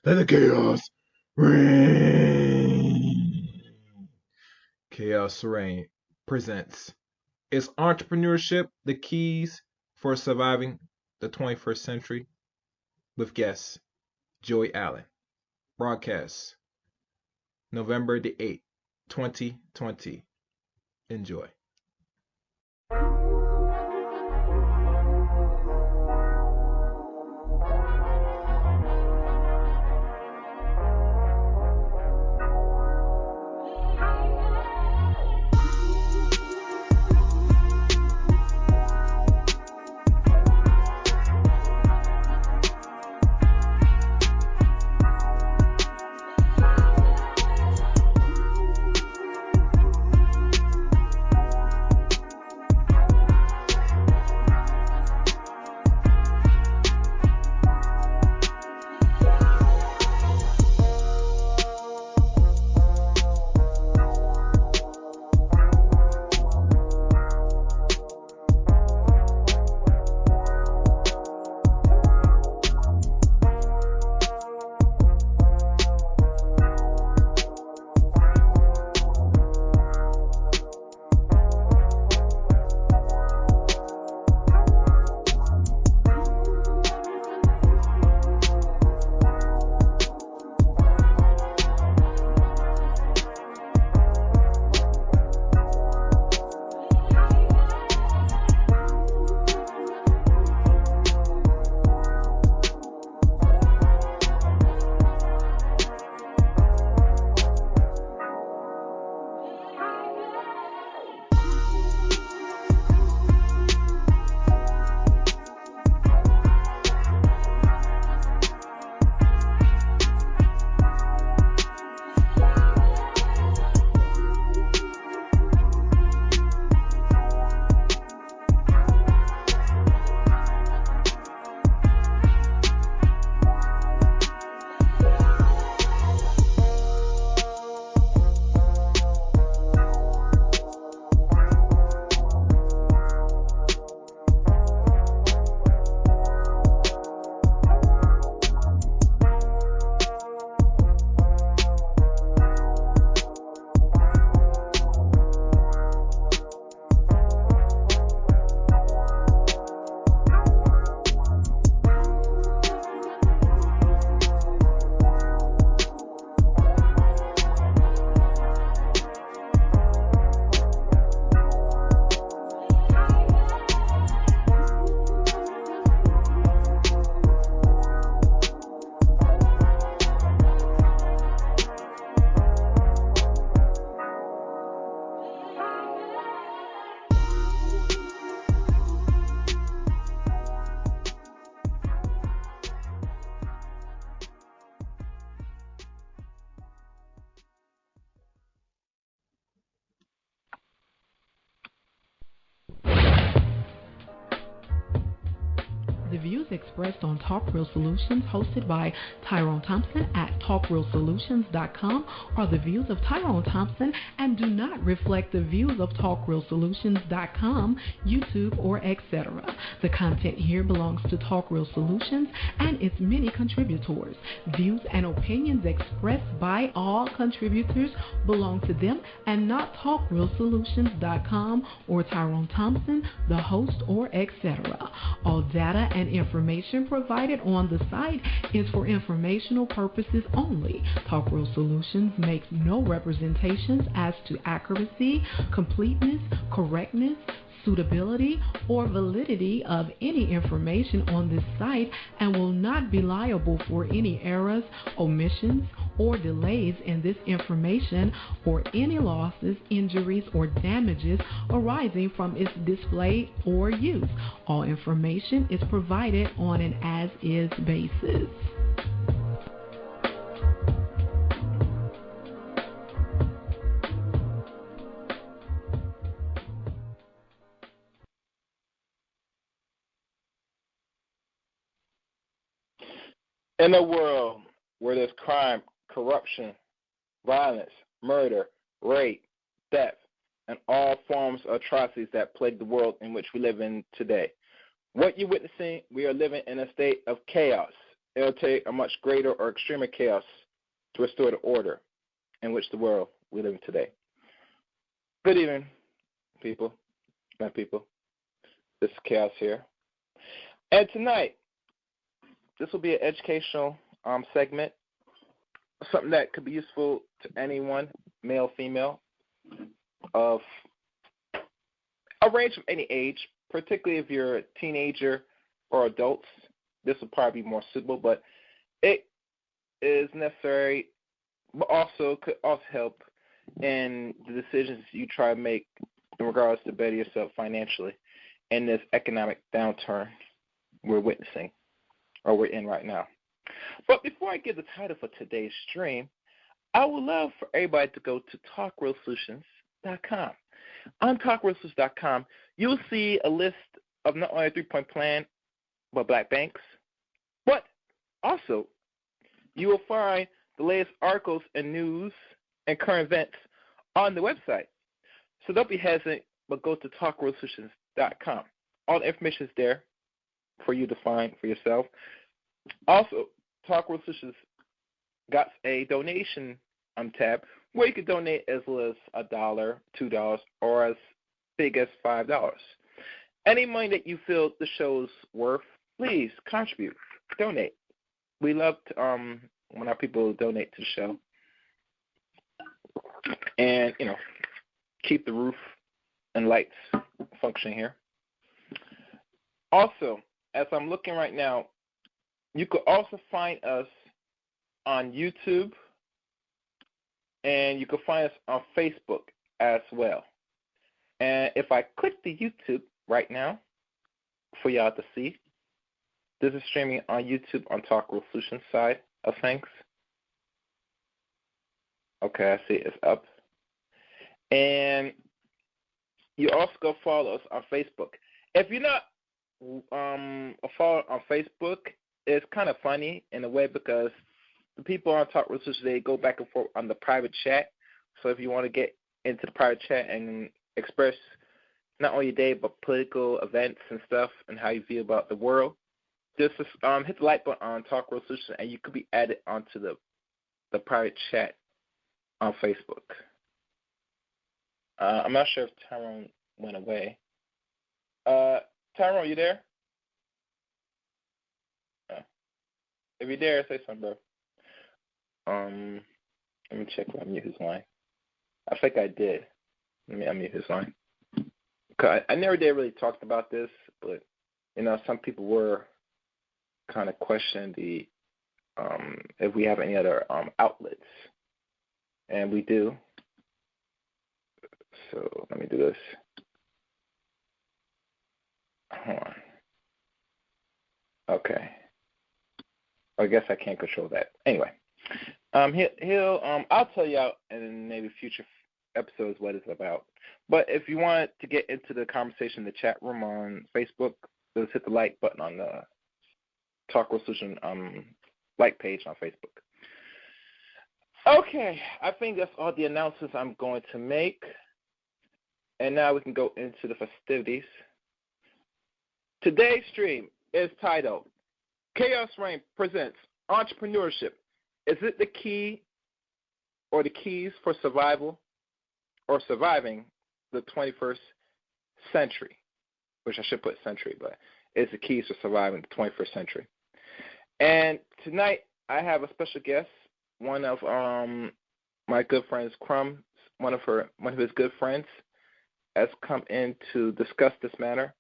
Let the chaos reign. Chaos Reign presents Is Entrepreneurship the Keys for Surviving the 21st Century? With guest Joey Allen. Broadcast November the 8th, 2020. Enjoy. The views expressed on Talk Real Solutions, hosted by Tyrone Thompson at TalkRealSolutions.com, are the views of Tyrone Thompson and do not reflect the views of TalkRealSolutions.com, YouTube, or etc. The content here belongs to Talk Real Solutions and its many contributors. Views and opinions expressed by all contributors belong to them and not TalkRealSolutions.com or Tyrone Thompson, the host, or etc. All data and information provided on the site is for informational purposes only. Talk Real Solutions makes no representations as to accuracy, completeness, correctness, suitability, or validity of any information on this site and will not be liable for any errors, omissions, or delays in this information or any losses, injuries, or damages arising from its display or use. All information is provided on an as-is basis. In a world where there's crime, corruption, violence, murder, rape, theft, and all forms of atrocities that plague the world in which we live in today, what you're witnessing, we are living in a state of chaos. It will take a much greater or extremer chaos to restore the order in which the world we live in today. Good evening, people, my people. This is Chaos here. And tonight, this will be an educational segment, something that could be useful to anyone, male, female, of a range of any age, particularly if you're a teenager or adults. This will probably be more suitable, but it is necessary, but also could also help in the decisions you try to make in regards to better yourself financially in this economic downturn we're witnessing, or we're in right now. But before I give the title for today's stream, I would love for everybody to go to talkrealsolutions.com. On talkrealsolutions.com, you'll see a list of not only a 3-point plan by black banks, but also you will find the latest articles and news and current events on the website. So don't be hesitant, but go to talkrealsolutions.com. All the information is there for you to find for yourself. Also, Talk Real Solutions got a donation tab where you can donate as little as $1, $2, or as big as $5. Any money that you feel the show's worth, please contribute, donate. We love to, when our people donate to the show, and keep the roof and lights functioning here. Also, as I'm looking right now, you could also find us on YouTube, and you can find us on Facebook as well. And if I click the YouTube right now for y'all to see, this is streaming on YouTube on Talk Real Solutions side of things. Okay, I see it's up. And you also go follow us on Facebook. If you're not a follower on Facebook, it's kind of funny in a way because the people on Talk Real Solutions, they go back and forth on the private chat. So if you want to get into the private chat and express not only your day but political events and stuff and how you feel about the world, just hit the like button on Talk Real Solutions and you could be added onto the private chat on Facebook. I'm not sure if Tyrone went away. Tyrone, you there? If you're there, say something, bro. Let me check if I mute his line. I think I did. Let me unmute his line. I never did really talk about this, but some people were kind of questioning the if we have any other outlets, and we do. So let me do this. Hold on. Okay. I guess I can't control that. Anyway, he'll I'll tell you out in maybe future episodes what it's about. But if you want to get into the conversation in the chat room on Facebook, just hit the like button on the Talk Real Solution like page on Facebook. Okay, I think that's all the announcements I'm going to make. And now we can go into the festivities. Today's stream is titled Chaos Reign Presents Entrepreneurship. Is it the key or the keys for survival or surviving the 21st century? Which I should put century, but it's the keys for surviving the 21st century. And tonight I have a special guest, one of my good friends, Crumb, one of his good friends, has come in to discuss this matter.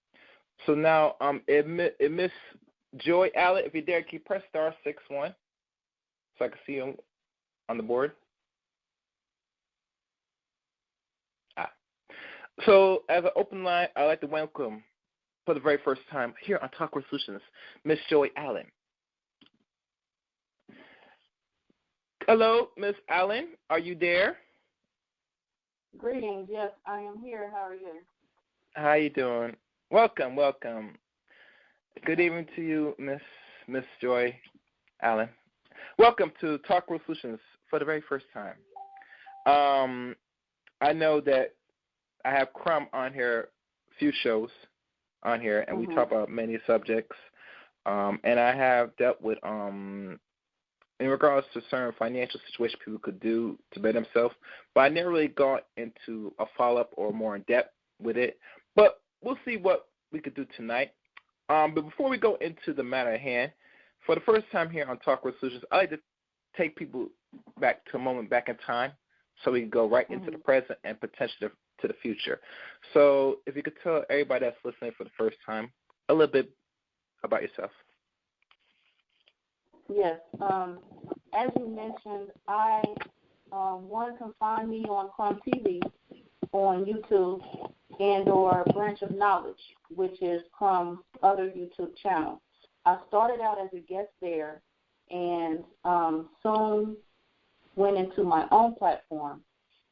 So now, Miss Joy Allen, if you're there, can you press *61 so I can see you on the board? So as an open line, I'd like to welcome for the very first time here on Talk Real Solutions, Miss Joy Allen. Hello, Miss Allen. Are you there? Greetings. Yes, I am here. How are you? How are you doing? Welcome. Good evening to you, Miss Joy Allen. Welcome to Talk Real Solutions for the very first time. I know that I have Crumb on here, a few shows on here, and we talk about many subjects. And I have dealt with, in regards to certain financial situations people could do to better themselves, but I never really got into a follow-up or more in-depth with it. But we'll see what we could do tonight. But before we go into the matter at hand, for the first time here on Talk Real Solutions, I like to take people back to a moment back in time so we can go right into the present and potentially to the future. So if you could tell everybody that's listening for the first time a little bit about yourself. Yes. As you mentioned, one can find me on Crumb TV on YouTube and or Branch of Knowledge, which is Crumb's other YouTube channel. I started out as a guest there and soon went into my own platform.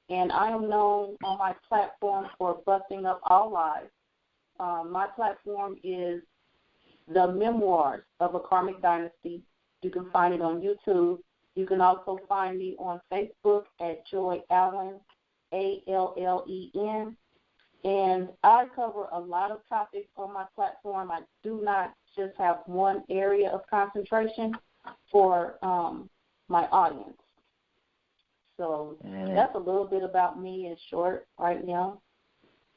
And I am known on my platform for busting up all lies. My platform is The Memoirs of a Karmic Dynasty. You can find it on YouTube. You can also find me on Facebook at Joy Allen, Allen. And I cover a lot of topics on my platform. I do not just have one area of concentration for my audience. So that's a little bit about me in short right now.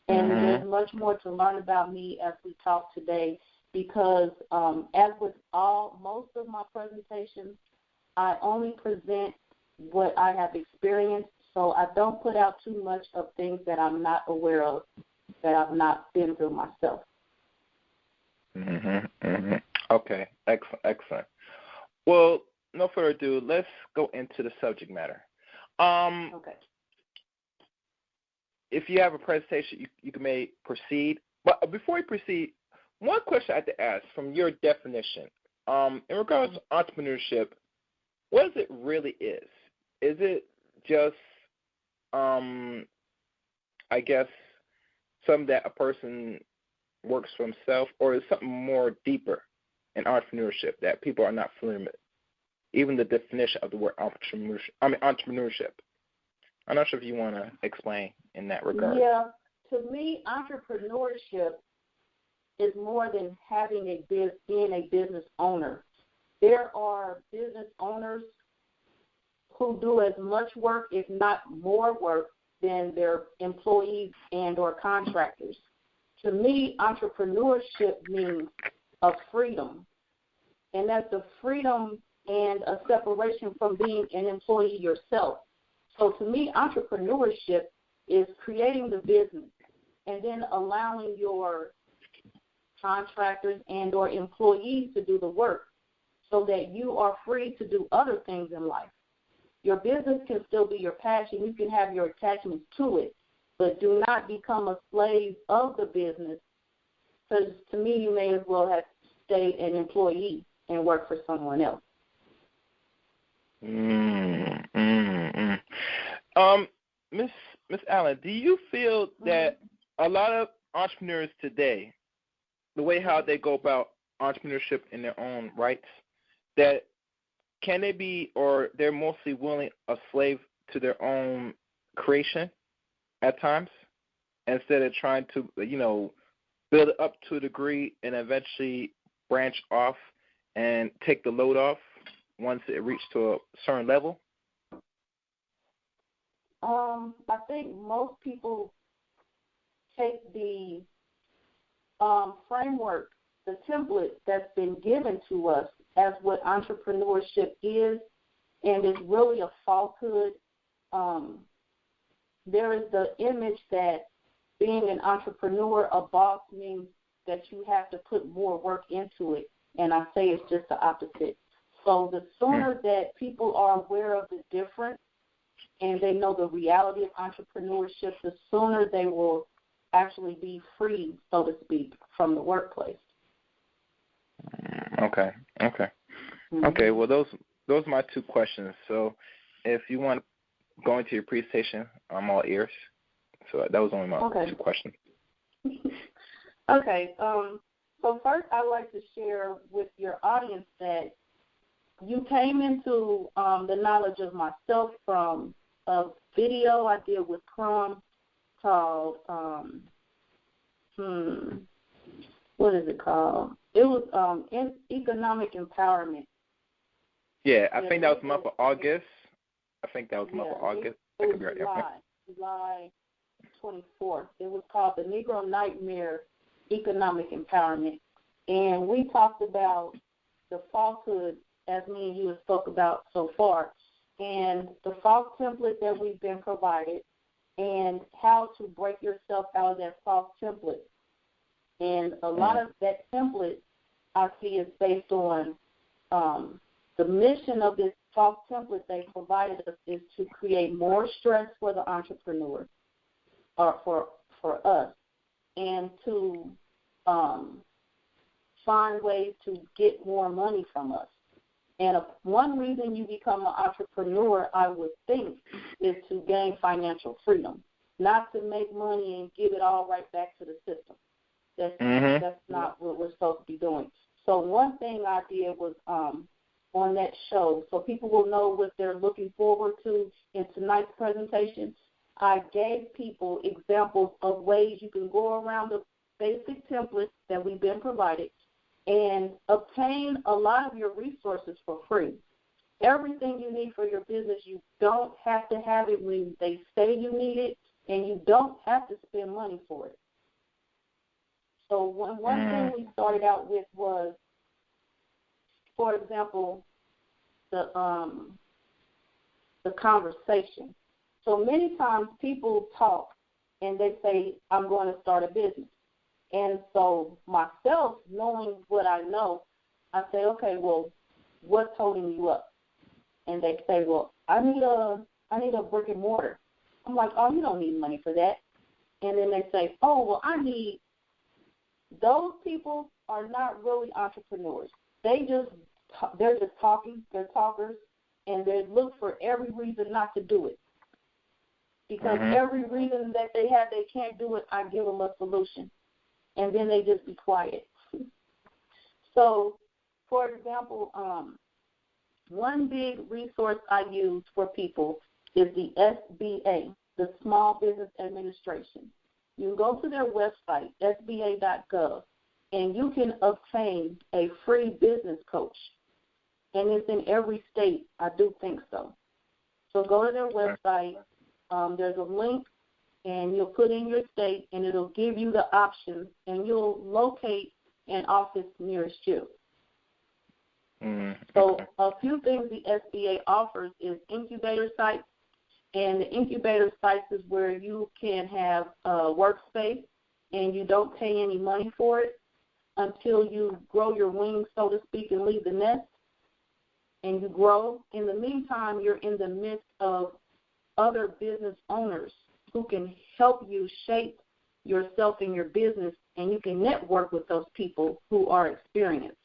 And there's much more to learn about me as we talk today because as with most of my presentations, I only present what I have experienced, so I don't put out too much of things that I'm not aware of, that I've not been through myself. Okay, excellent. Well, no further ado, let's go into the subject matter. Okay. If you have a presentation, you may proceed. But before you proceed, one question I have to ask from your definition. In regards to entrepreneurship, what it really is? Is it just, I guess, something that a person works for himself, or is something more deeper in entrepreneurship that people are not familiar with? Even the definition of the word entrepreneurship. I'm not sure if you want to explain in that regard. Yeah, to me, entrepreneurship is more than being a business owner. There are business owners who do as much work, if not more work, than their employees and or contractors. To me, entrepreneurship means a freedom, and that's a freedom and a separation from being an employee yourself. So to me, entrepreneurship is creating the business and then allowing your contractors and or employees to do the work so that you are free to do other things in life. Your business can still be your passion. You can have your attachments to it, but do not become a slave of the business, because to me, you may as well have stayed an employee and worked for someone else. Miss Allen, do you feel that a lot of entrepreneurs today, the way how they go about entrepreneurship in their own rights, that can they be, or they're mostly willing a slave to their own creation at times, instead of trying to, build it up to a degree and eventually branch off and take the load off once it reaches to a certain level? I think most people take the framework, the template that's been given to us as what entrepreneurship is, and it's really a falsehood. There is the image that being an entrepreneur, a boss, means that you have to put more work into it, and I say it's just the opposite. So the sooner that people are aware of the difference and they know the reality of entrepreneurship, the sooner they will actually be free, so to speak, from the workplace. Okay. Okay, well, those are my two questions. So if you want to go into your presentation, I'm all ears. So that was only my two questions. Okay. So first I'd like to share with your audience that you came into the knowledge of myself from a video I did with Crum called, what is it called? It was economic empowerment. Yeah, I think that was the month of August. I could be right. July 24th. It was called The Negro Nightmare, Economic Empowerment. And we talked about the falsehood, as me and you have spoke about so far, and the false template that we've been provided, and how to break yourself out of that false template. And a lot of that template, I see, is based on the mission of this false template they provided us is to create more stress for the entrepreneur, or for us, and to find ways to get more money from us. And one reason you become an entrepreneur, I would think, is to gain financial freedom, not to make money and give it all right back to the system. That's not what we're supposed to be doing. So one thing I did was on that show, so people will know what they're looking forward to in tonight's presentation, I gave people examples of ways you can go around the basic templates that we've been provided and obtain a lot of your resources for free. Everything you need for your business, you don't have to have it when they say you need it, and you don't have to spend money for it. So one thing we started out with was, for example, the conversation. So many times people talk and they say, I'm going to start a business. And so myself, knowing what I know, I say, okay, well, what's holding you up? And they say, well, I need a brick and mortar. I'm like, oh, you don't need money for that. And then they say, oh, well, those people are not really entrepreneurs. They're just talking. They're talkers, and they look for every reason not to do it. Because every reason that they have they can't do it, I give them a solution. And then they just be quiet. So, for example, one big resource I use for people is the SBA, the Small Business Administration. You can go to their website, sba.gov, and you can obtain a free business coach. And it's in every state, I do think so. So go to their website. There's a link, and you'll put in your state, and it'll give you the options, and you'll locate an office nearest you. So a few things the SBA offers is incubator sites, and the incubator sites is where you can have a workspace, and you don't pay any money for it until you grow your wings, so to speak, and leave the nest, and you grow. In the meantime, you're in the midst of other business owners who can help you shape yourself and your business, and you can network with those people who are experienced.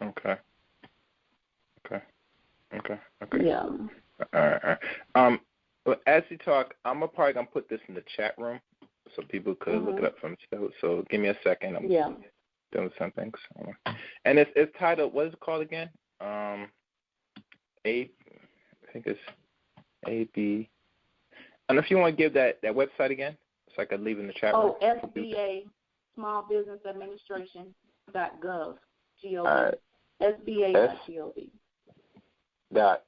Okay. Yeah. All right. But as you talk, I'm probably going to put this in the chat room so people could look it up for themselves. So give me a second. I'm doing some things. And it's titled, what is it called again? I think it's AB. I don't know if you want to give that website again so I could leave it in the chat room. Oh, SBA, Small Business Administration.gov, G-O-V. SBA.gov. .gov.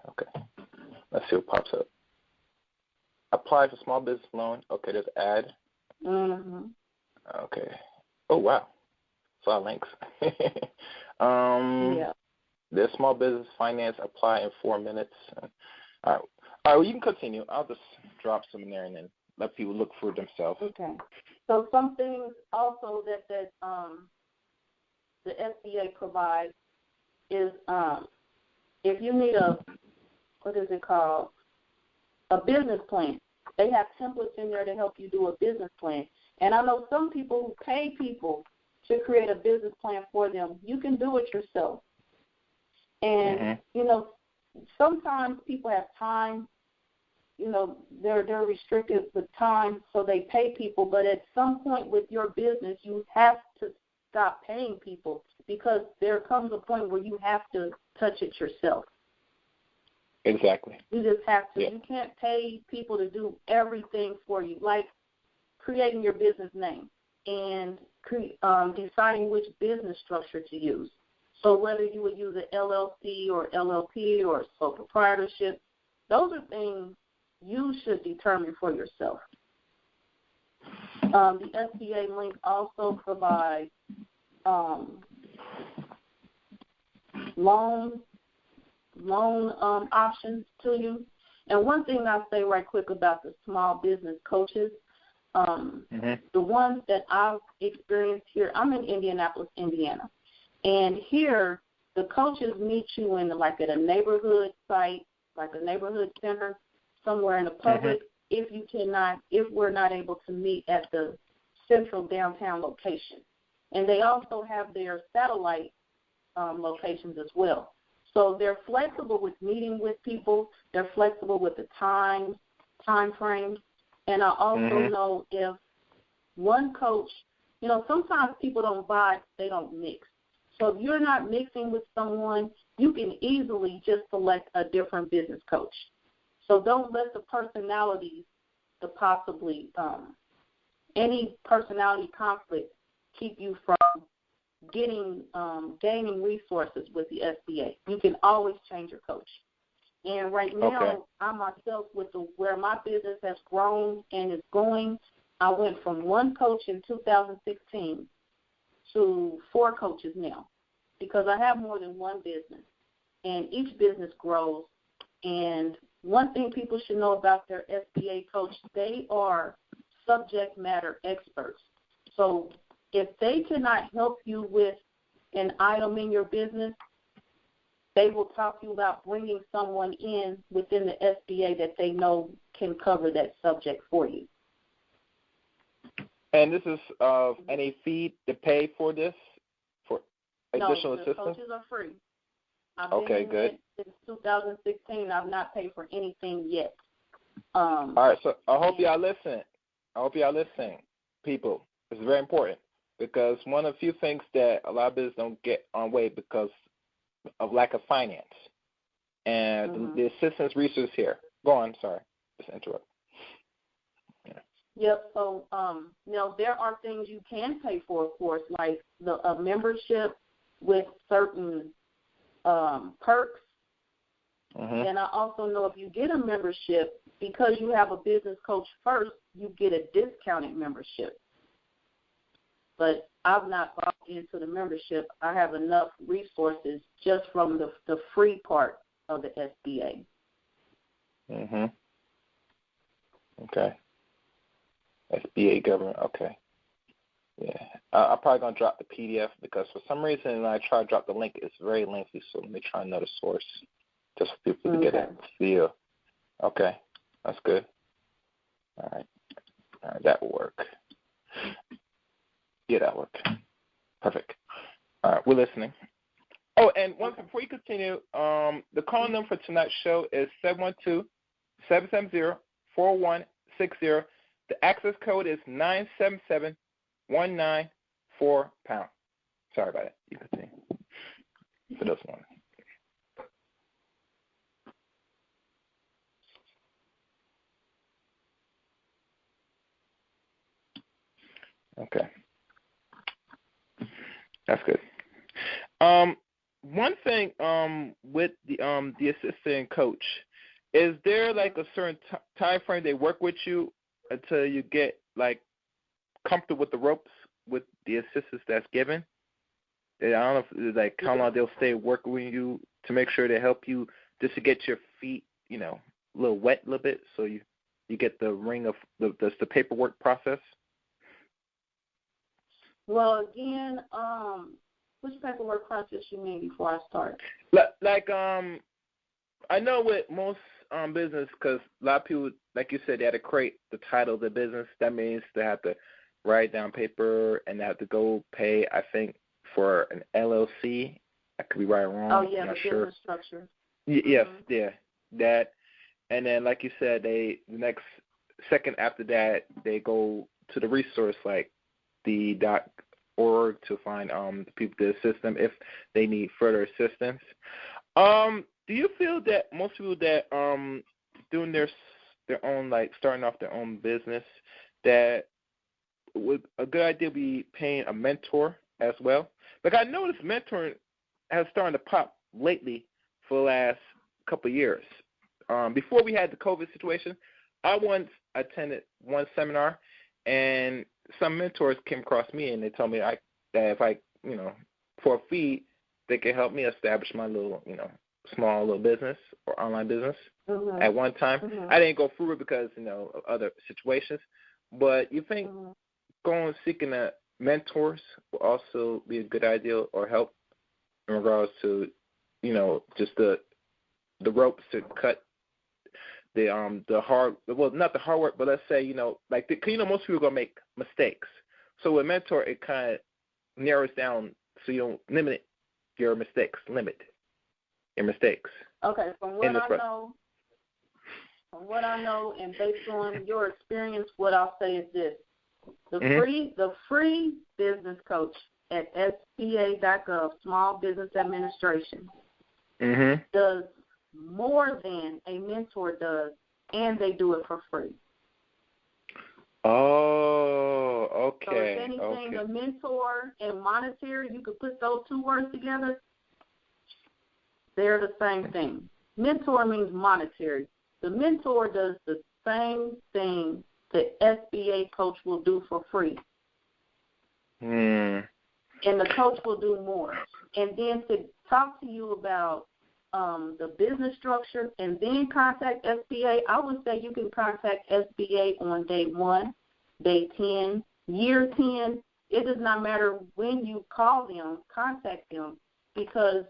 Okay. Let's see what pops up. Apply for small business loan. Okay, there's ad. Okay. Oh, wow. It's a lot of links. There's small business finance. Apply in 4 minutes. All right. Well, you can continue. I'll just drop some in there and then let people look for it themselves. Okay. So some things also that the SBA provides is if you need a business plan. They have templates in there to help you do a business plan. And I know some people who pay people to create a business plan for them. You can do it yourself. And, sometimes people have time. They're restricted with time, so they pay people. But at some point with your business, you have to stop paying people because there comes a point where you have to touch it yourself. Exactly. You just have to. Yeah. You can't pay people to do everything for you, like creating your business name and deciding which business structure to use. So whether you would use an LLC or LLP or sole proprietorship, those are things you should determine for yourself. The SBA link also provides loan options to you. And one thing I'll say right quick about the small business coaches, the ones that I've experienced here, I'm in Indianapolis, Indiana. And here the coaches meet you in like at a neighborhood site, like a neighborhood center, somewhere in the public, if we're not able to meet at the central downtown location. And they also have their satellite locations as well. So they're flexible with meeting with people. They're flexible with the time frames. And I also know if one coach, sometimes people don't vibe, they don't mix. So if you're not mixing with someone, you can easily just select a different business coach. So don't let the personalities, any personality conflict keep you from gaining resources with the SBA. You can always change your coach. And right now, I myself, where my business has grown and is going, I went from one coach in 2016 to 4 coaches now because I have more than one business, and each business grows. And one thing people should know about their SBA coach, they are subject matter experts. So if they cannot help you with an item in your business, they will talk to you about bringing someone in within the SBA that they know can cover that subject for you. And this is any fee to pay for this, for additional assistance? No, the coaches are free. I've been good. Since 2016, I've not paid for anything yet. All right, so I hope y'all listen, people. It's very important because one of the few things that a lot of businesses don't get on way because of lack of finance. And the assistance resource here. Go on, sorry. Just interrupt. Yep. So, there are things you can pay for, of course, like a membership with certain perks. And I also know if you get a membership, because you have a business coach first, you get a discounted membership. But I've not bought into the membership. I have enough resources just from the free part of the SBA. Okay. SBA government, okay. Yeah. I'm probably going to drop the PDF because for some reason when I try to drop the link, it's very lengthy, so let me try another source just for people to get a feel. Okay. That's good. All right. That will work. Yeah, that worked. Perfect. All right, we're listening. Oh, and before you continue, the call number for tonight's show is 712-770-4160. The access code is 977-194#. Sorry about that. You continue. For this one. Okay. That's good. One thing with the assistant coach, is there like a certain time frame they work with you until you get like comfortable with the ropes with the assistance that's given? I don't know if it's like how long they'll stay working with you to make sure they help you just to get your feet, a little wet a little bit so you get the ring of the paperwork process. Well, again, which paperwork process you mean before I start? Like, I know with most business, because a lot of people, like you said, they have to create the title of the business. That means they have to write down paper and they have to go pay, I think, for an LLC. I could be right or wrong. Oh, yeah, I'm not the sure. business structure. Yes, yeah, that. And then, like you said, the next second after that, they go to the resource, like the org to find the people to assist them if they need further assistance. Do you feel that most people that doing their own, like starting off their own business, that would a good idea be paying a mentor as well? Like I noticed mentoring has started to pop lately for the last couple of years. Before we had the COVID situation, I once attended one seminar, and some mentors came across me, and they told me that if I, for a fee, they could help me establish my little, small little business or online business at one time. I didn't go through it because, of other situations. But you think going seeking mentors will also be a good idea or help in regards to, just the ropes to cut the hard, well, not the hard work, but let's say, most people are going to make mistakes. So with a mentor, it kind of narrows down so you don't limit your mistakes. Okay, from what I know, and based on your experience, what I'll say is this: the free business coach at SBA.gov, Small Business Administration, does more than a mentor does, and they do it for free. Oh, okay. So if anything, a mentor and monetary, you could put those two words together, they're the same thing. Mentor means monetary. The mentor does the same thing the SBA coach will do for free. And the coach will do more. And then to talk to you about the business structure and then contact SBA, I would say you can contact SBA on day 1, day 10, year 10. It does not matter when you call them, contact them, because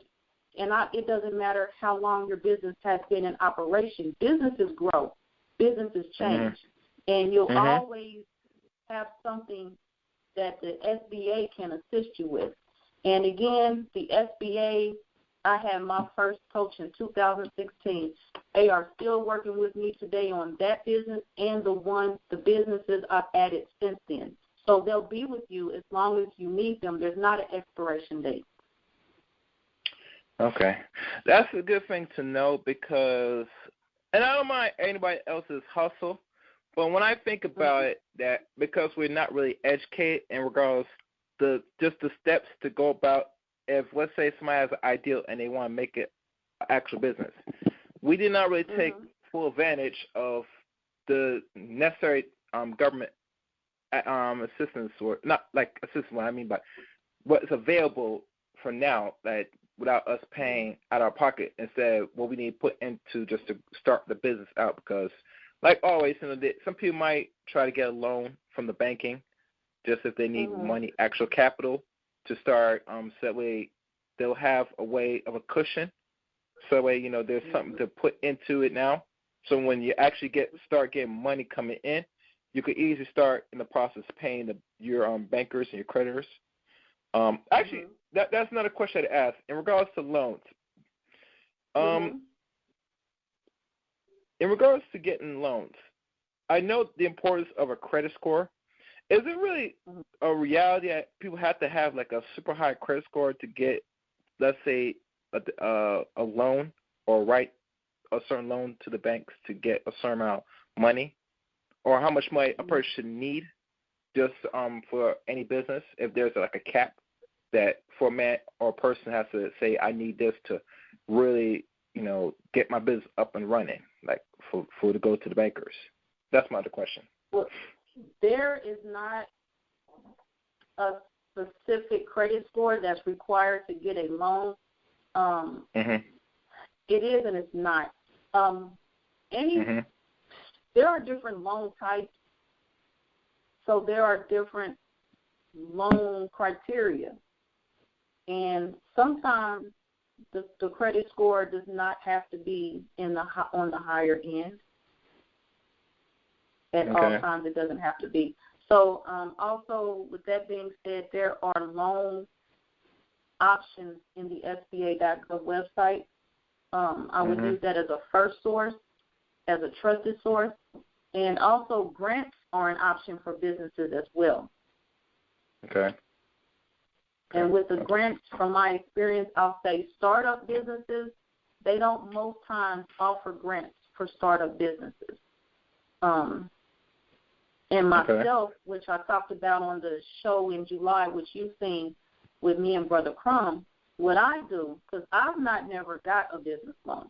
it doesn't matter how long your business has been in operation. Businesses grow. Businesses change. And you'll always have something that the SBA can assist you with. And again, the SBA, I had my first coach in 2016. They are still working with me today on that business and the businesses I've added since then. So they'll be with you as long as you need them. There's not an expiration date. Okay. That's a good thing to know because, and I don't mind anybody else's hustle, but when I think about it, that because we're not really educated in regards to just the steps to go about, if let's say somebody has an ideal and they want to make it an actual business, we did not really take full advantage of the necessary government assistance, or not like assistance, what I mean by what's available for now, that without us paying out of our pocket, instead what we need to put into just to start the business out. Because like always, some people might try to get a loan from the banking just if they need money, actual capital to start, so that way they'll have a way of a cushion, so that way, there's something to put into it now. So when you actually start getting money coming in, you could easily start in the process of paying your bankers and your creditors. Actually, that's another question to ask in regards to loans. In regards to getting loans, I know the importance of a credit score. Is it really a reality that people have to have like a super high credit score to get, let's say, a loan or write a certain loan to the banks to get a certain amount of money? Or how much money a person should need just for any business, if there's like a cap that for a man or a person has to say, I need this to really, get my business up and running, like for to go to the bankers? That's my other question. Well, there is not a specific credit score that's required to get a loan. It is and it's not. There are different loan types, so there are different loan criteria. And sometimes the credit score does not have to be on the higher end. At all times, it doesn't have to be. So also, with that being said, there are loan options in the SBA.gov website. I would use that as a first source, as a trusted source. And also, grants are an option for businesses as well. Okay. And with the grants, from my experience, I'll say startup businesses, they don't most times offer grants for startup businesses. And myself, which I talked about on the show in July, which you've seen with me and Brother Crumb, what I do, because I've never got a business loan,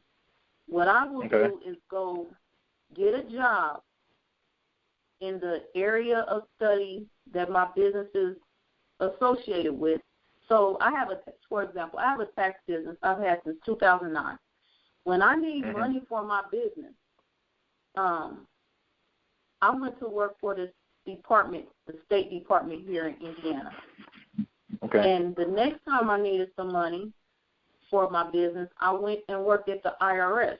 what I will do is go get a job in the area of study that my business is associated with. So for example, I have a tax business I've had since 2009. When I need money for my business, I went to work for this department, the State Department here in Indiana. Okay. And the next time I needed some money for my business, I went and worked at the IRS.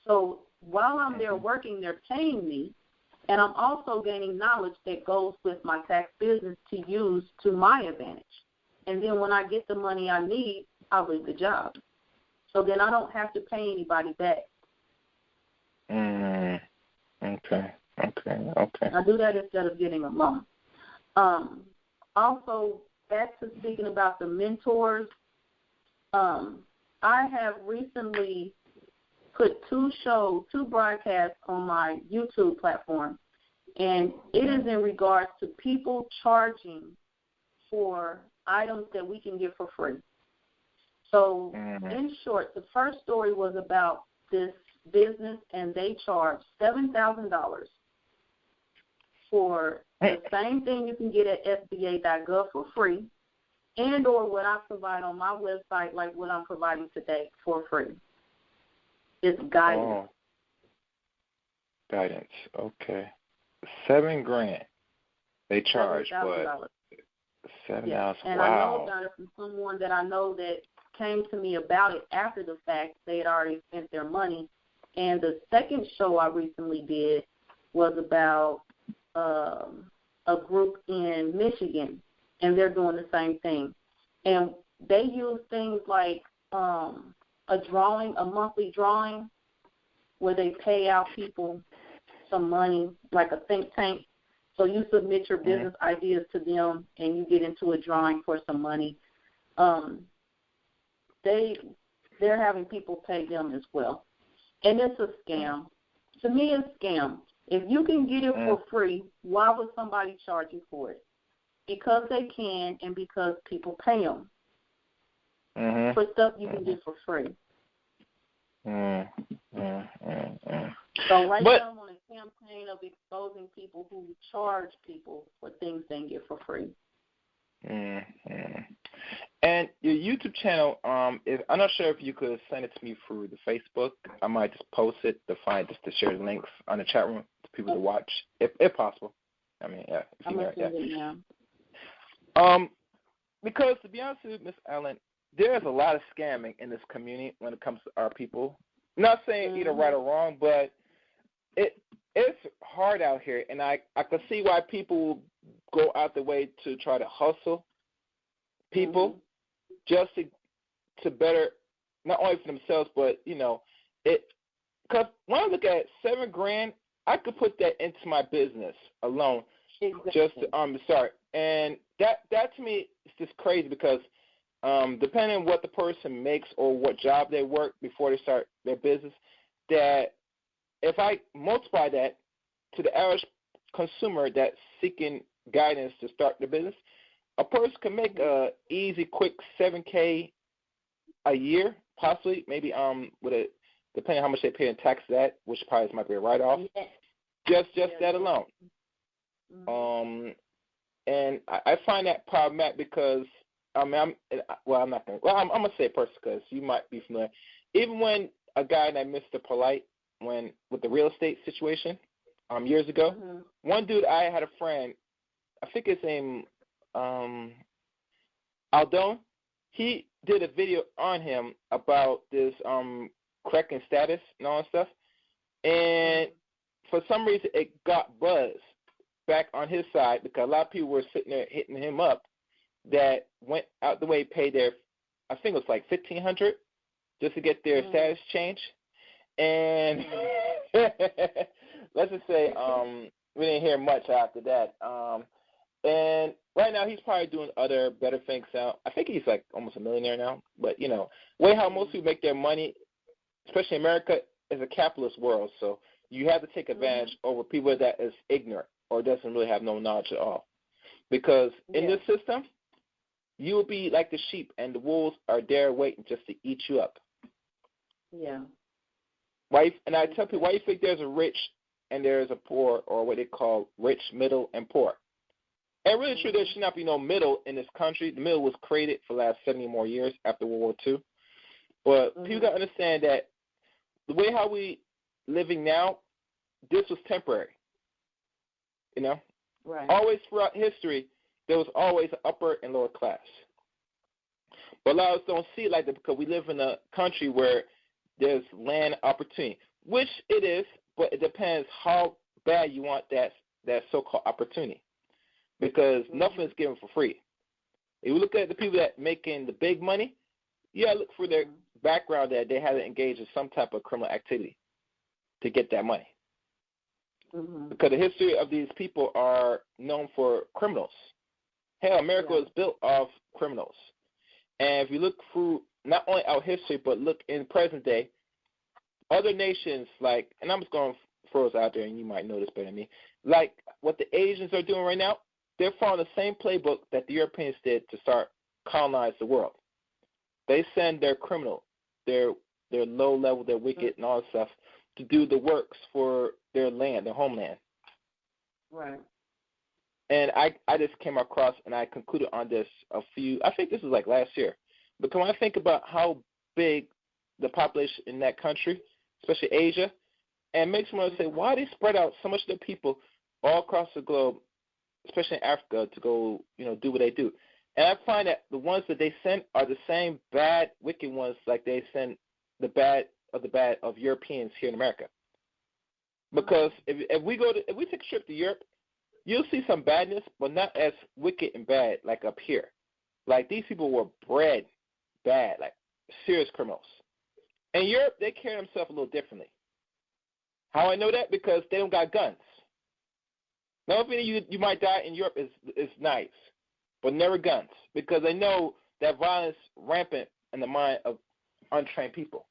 So while I'm there working, they're paying me, and I'm also gaining knowledge that goes with my tax business to use to my advantage. And then when I get the money I need, I'll leave the job. So then I don't have to pay anybody back. Okay. I do that instead of getting a loan. Also, back to speaking about the mentors, I have recently put two broadcasts on my YouTube platform, and it is in regards to people charging for items that we can get for free. So, in short, the first story was about this business, and they charge $7,000 for the same thing you can get at SBA.gov for free, and or what I provide on my website, like what I'm providing today, for free. It's guidance. Guidance, okay. $7,000 they charge, but $7,000. And I know about it from someone that I know that came to me about it after the fact. They had already spent their money. And the second show I recently did was about a group in Michigan, and they're doing the same thing. And they use things like a monthly drawing, where they pay out people some money, like a think tank. So you submit your business ideas to them, and you get into a drawing for some money. They're having people pay them as well. And it's a scam. To me, it's a scam. If you can get it for free, why would somebody charge you for it? Because they can, and because people pay them for stuff you can get for free. So right now I'm on a campaign of exposing people who charge people for things they get for free. And your YouTube channel, I'm not sure if you could send it to me through the Facebook. I might just post it to share the links on the chat room for people to watch, if possible. I mean, yeah. I'm going to send it now. Because to be honest with you, Ms. Allen, there's a lot of scamming in this community when it comes to our people. I'm not saying either right or wrong, but it's hard out here, and I can see why people go out the way to try to hustle people just to better, not only for themselves, but, because when I look at $7,000, I could put that into my business alone, just to start. And that to me is just crazy because depending on what the person makes or what job they work before they start their business, that if I multiply that to the average consumer that's seeking guidance to start their business, a person can make a easy, quick $7,000 a year, possibly, maybe depending on how much they pay in tax that, which probably might be a write-off. Just that alone. And I find that problematic because I'm not going to. Well, I'm going to say person because you might be familiar. Even when a guy named Mr. Polite, with the real estate situation years ago, one dude, I had a friend, I think his name Aldone. He did a video on him about this correcting status and all that stuff, and for some reason it got buzz back on his side because a lot of people were sitting there hitting him up that went out the way, paid their, I think it was like $1,500 just to get their status changed. And let's just say we didn't hear much after that. And right now he's probably doing other better things now. I think he's like almost a millionaire now. But, you know, way how most people make their money, especially in America, is a capitalist world. So you have to take advantage over people that is ignorant or doesn't really have no knowledge at all. Because in this system, you will be like the sheep, and the wolves are there waiting just to eat you up. Yeah. And I tell people, why you think there's a rich and there's a poor, or what they call rich, middle, and poor? And really true, there should not be no middle in this country. The middle was created for the last 70 more years after World War II. But people got to understand that the way how we living now, this was temporary. You know? Right. Always throughout history, there was always an upper and lower class. But a lot of us don't see it like that because we live in a country where there's land opportunity, which it is, but it depends how bad you want that so-called opportunity, because nothing is given for free. If you look at the people that making the big money, look for their background that they had to engage in some type of criminal activity to get that money. Because the history of these people are known for criminals. Hell, America was built off criminals. And if you look through not only our history, but look in present day, other nations like, and I'm just going to throw this out there, and you might know this better than me, like what the Asians are doing right now, they're following the same playbook that the Europeans did to start colonize the world. They send their criminal, their low level, their wicked, and all that stuff to do the works for their land, their homeland. Right. And I just came across, and I concluded on this I think this was like last year. But when I think about how big the population in that country, especially Asia, and it makes me want to say, why they spread out so much of their people all across the globe, especially in Africa, to go, do what they do. And I find that the ones that they send are the same bad, wicked ones like they send the bad of Europeans here in America. Because if we take a trip to Europe, you'll see some badness, but not as wicked and bad like up here. Like these people were bred bad, like serious criminals. In Europe, they carry themselves a little differently. How I know that? Because they don't got guns. Now, if you might die in Europe is knives, but never guns, because they know that violence rampant in the mind of untrained people.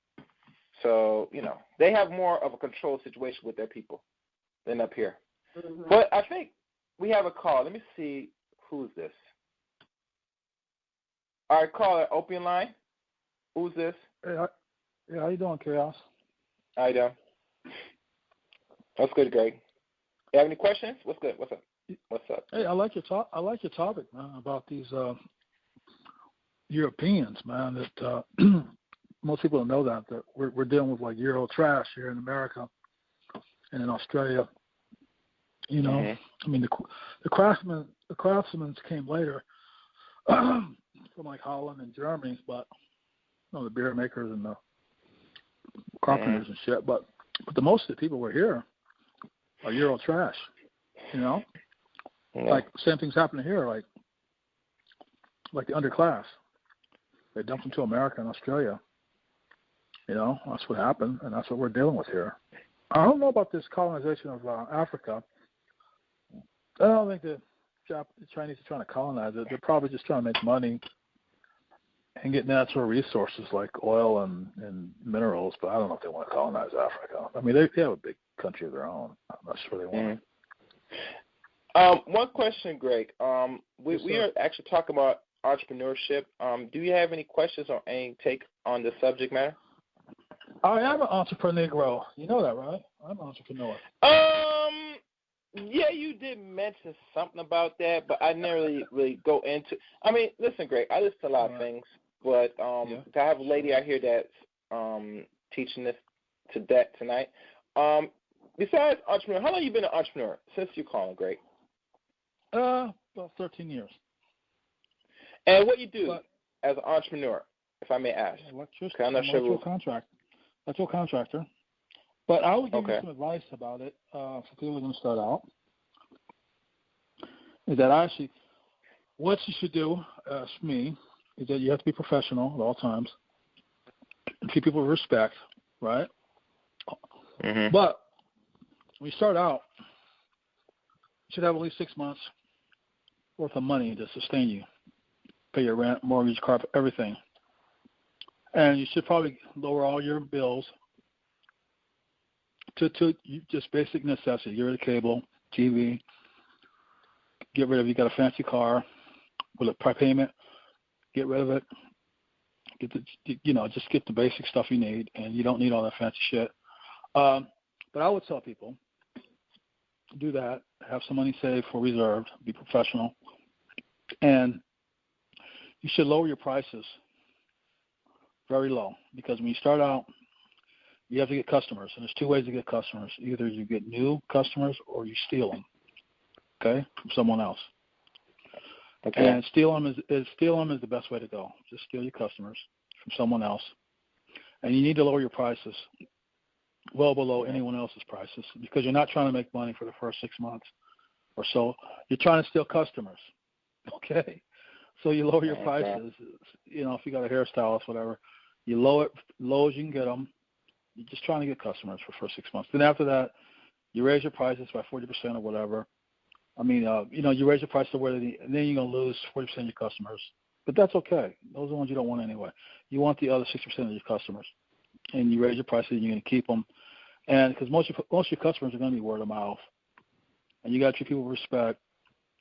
So, they have more of a controlled situation with their people than up here. But I think we have a call. Let me see who's this. All right, caller, open line. Who's this? Hey, how you doing, Chaos? How you doing? What's good, Greg? You have any questions? What's good? What's up? Hey, I like your topic, man, about these Europeans, man. That most people don't know that we're dealing with like Euro trash here in America and in Australia. I mean, the craftsmen came later from like Holland and Germany, but the beer makers and the carpenters and shit. But the most of the people were here are Euro trash. Like same things happening here, like the underclass. They dumped them to America and Australia. That's what happened, and that's what we're dealing with here. I don't know about this colonization of Africa. I don't think the Chinese are trying to colonize it. They're probably just trying to make money and get natural resources like oil and minerals, but I don't know if they want to colonize Africa. I mean, they have a big country of their own. I'm not sure they want it. One question, Greg. We are actually talking about entrepreneurship. Do you have any questions or any take on the subject matter? I am an entrepreneur. You know that, right? I'm an entrepreneur. Yeah, you did mention something about that, but I never really go into. I mean, listen, Greg, I listen to a lot of things, but I have a lady out here that's teaching this tonight. Besides entrepreneur, how long have you been an entrepreneur since you're calling, Greg? About 13 years. And what you do as an entrepreneur, if I may ask? Electrical contractor. But I will give you some advice about it for people who are going to start out. Is that what you should do, for me, is that you have to be professional at all times and treat people with respect, right? But when you start out, you should have at least 6 months worth of money to sustain you, pay your rent, mortgage, car, everything. And you should probably lower all your bills to just basic necessity. Get rid of cable, TV. Get rid of, you got a fancy car with a prepayment, get rid of it. Just get the basic stuff you need, and you don't need all that fancy shit. But I would tell people, do that, have some money saved for reserved, be professional, and you should lower your prices very low, because when you start out, you have to get customers, and there's two ways to get customers. Either you get new customers or you steal them, okay, from someone else. Okay. And steal them is the best way to go. Just steal your customers from someone else, and you need to lower your prices well below anyone else's prices, because you're not trying to make money for the first 6 months or so. You're trying to steal customers, okay? So you lower your prices. If you got a hairstylist, whatever, you lower it low as you can get them. You're just trying to get customers for the first 6 months. Then after that, you raise your prices by 40% or whatever. You raise your price to where, and then you're going to lose 40% of your customers. But that's okay. Those are the ones you don't want anyway. You want the other 60% of your customers. And you raise your prices, and you're going to keep them. And because most of your customers are going to be word of mouth. And you got to treat people with respect,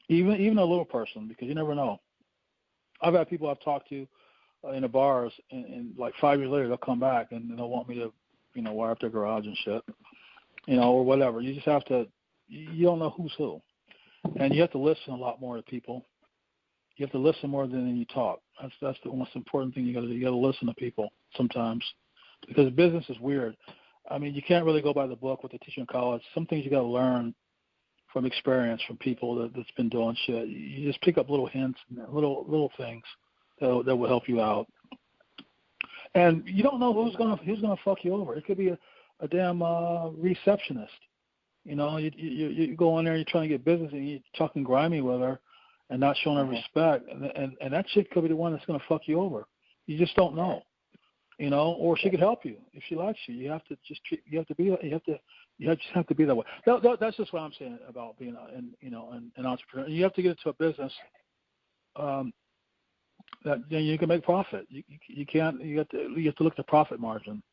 even a little person, because you never know. I've had people I've talked to in the bars, and like 5 years later, they'll come back, and they'll want me to, wire up their garage and shit, or whatever. You just have to, you don't know who's who. And you have to listen a lot more to people. You have to listen more than you talk. That's the most important thing you got to do. You got to listen to people sometimes, because business is weird. You can't really go by the book, what they teach you in college. Some things you got to learn from experience, from people that's been doing shit. You just pick up little hints, little things that will help you out. And you don't know who's gonna fuck you over. It could be a damn receptionist. You go in there, you're trying to get business, and you're talking grimy with her and not showing her respect, and that chick could be the one that's going to fuck you over. You just don't know, or she could help you if she likes you. You have to just just have to be that way. That's just what I'm saying about being an entrepreneur. You have to get into a business that you can make profit. You can't. You have to look at the profit margin,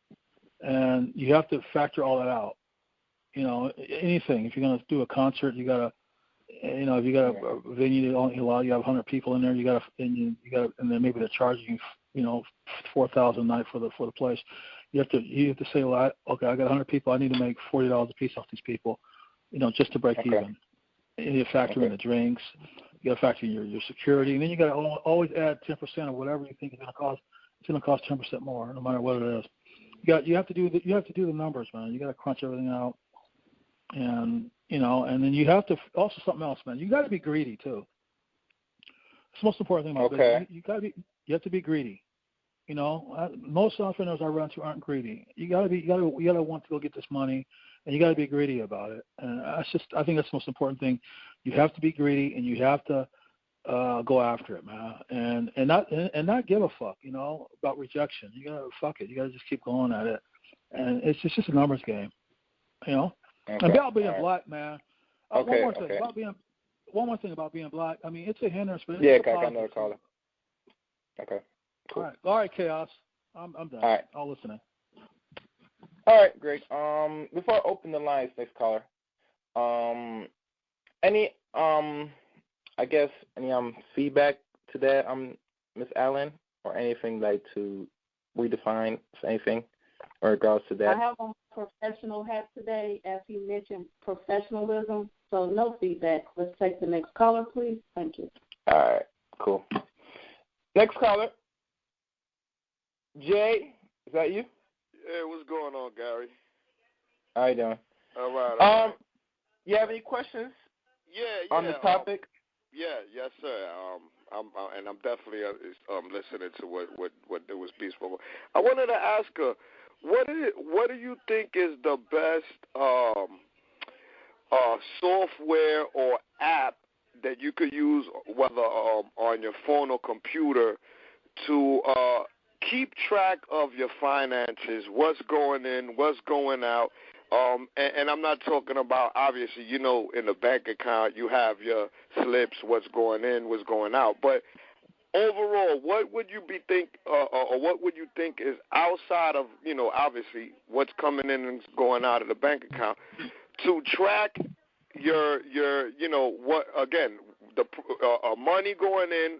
and you have to factor all that out. Anything. If you're going to do a concert, you got to, if you got a venue that only allow you have 100 people in there, and then maybe they're charging you, $4,000 a night for the place. You have to say, well, okay, I got 100 people. I need to make $40 a piece off these people, just to break even. And you factor in the drinks. You got to factor in your security, and then you got to always add 10% of whatever you think it's going to cost. It's going to cost 10% more, no matter what it is. You have to do the numbers, man. You got to crunch everything out. And and then you have to also something else, man. You got to be greedy too. It's the most important thing about business. You have to be greedy. Most entrepreneurs I run to aren't greedy. You got to want to go get this money, and you got to be greedy about it. And I think that's the most important thing. You have to be greedy, and you have to go after it, man. And not give a fuck, about rejection. You gotta fuck it. You gotta just keep going at it. And it's just a numbers game, Okay. And about being black, man. One more thing about being black. It's a hindrance, but it's a I got another caller. Okay. Cool. All right, Chaos. I'm done. All right. I'll listen in. All right, great. Before I open the lines, next caller, any feedback to that, Ms. Allen, or anything like to redefine anything in regards to that? I have on professional hat today, as he mentioned, professionalism. So no feedback. Let's take the next caller, please. Thank you. All right, cool. Next caller, Jay, is that you? Hey, what's going on, Gary? How you doing? All right. You have any questions? Yeah. On the topic? Yes, sir. I'm definitely listening to what there was being spoken. I wanted to ask her, what do you think is the best software or app that you could use, whether on your phone or computer, to keep track of your finances, what's going in, what's going out? And I'm not talking about, obviously, in the bank account you have your slips, what's going in, what's going out. But overall, what would you think is outside of, obviously what's coming in and going out of the bank account to track your what, again, the money going in,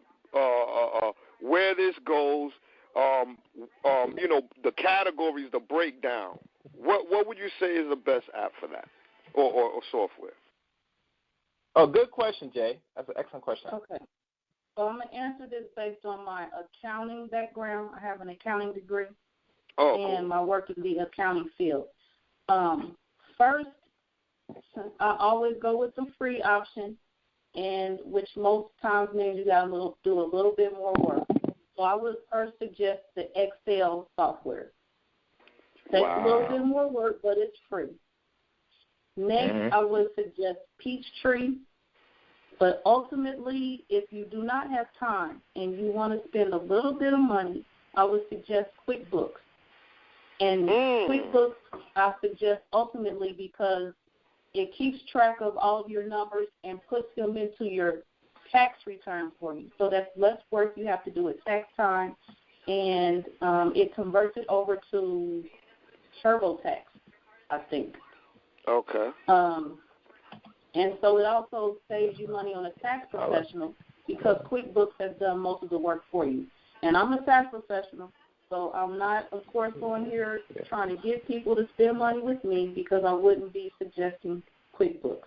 where this goes, the categories, the breakdown. What would you say is the best app for that, or software? Oh, good question, Jay. That's an excellent question. Okay. So I'm going to answer this based on my accounting background. I have an accounting degree, and my work in the accounting field. First, I always go with the free option, and which most times means you got to do a little bit more work. So I would first suggest the Excel software. Takes a little bit more work, but it's free. Next, I would suggest Peachtree. But ultimately, if you do not have time and you want to spend a little bit of money, I would suggest QuickBooks. And QuickBooks, I suggest ultimately because it keeps track of all of your numbers and puts them into your tax return for you. So that's less work you have to do at tax time, and it converts it over to TurboTax, I think. Okay. And so it also saves you money on a tax professional because QuickBooks has done most of the work for you. And I'm a tax professional, so I'm not, of course, going here trying to get people to spend money with me because I wouldn't be suggesting QuickBooks.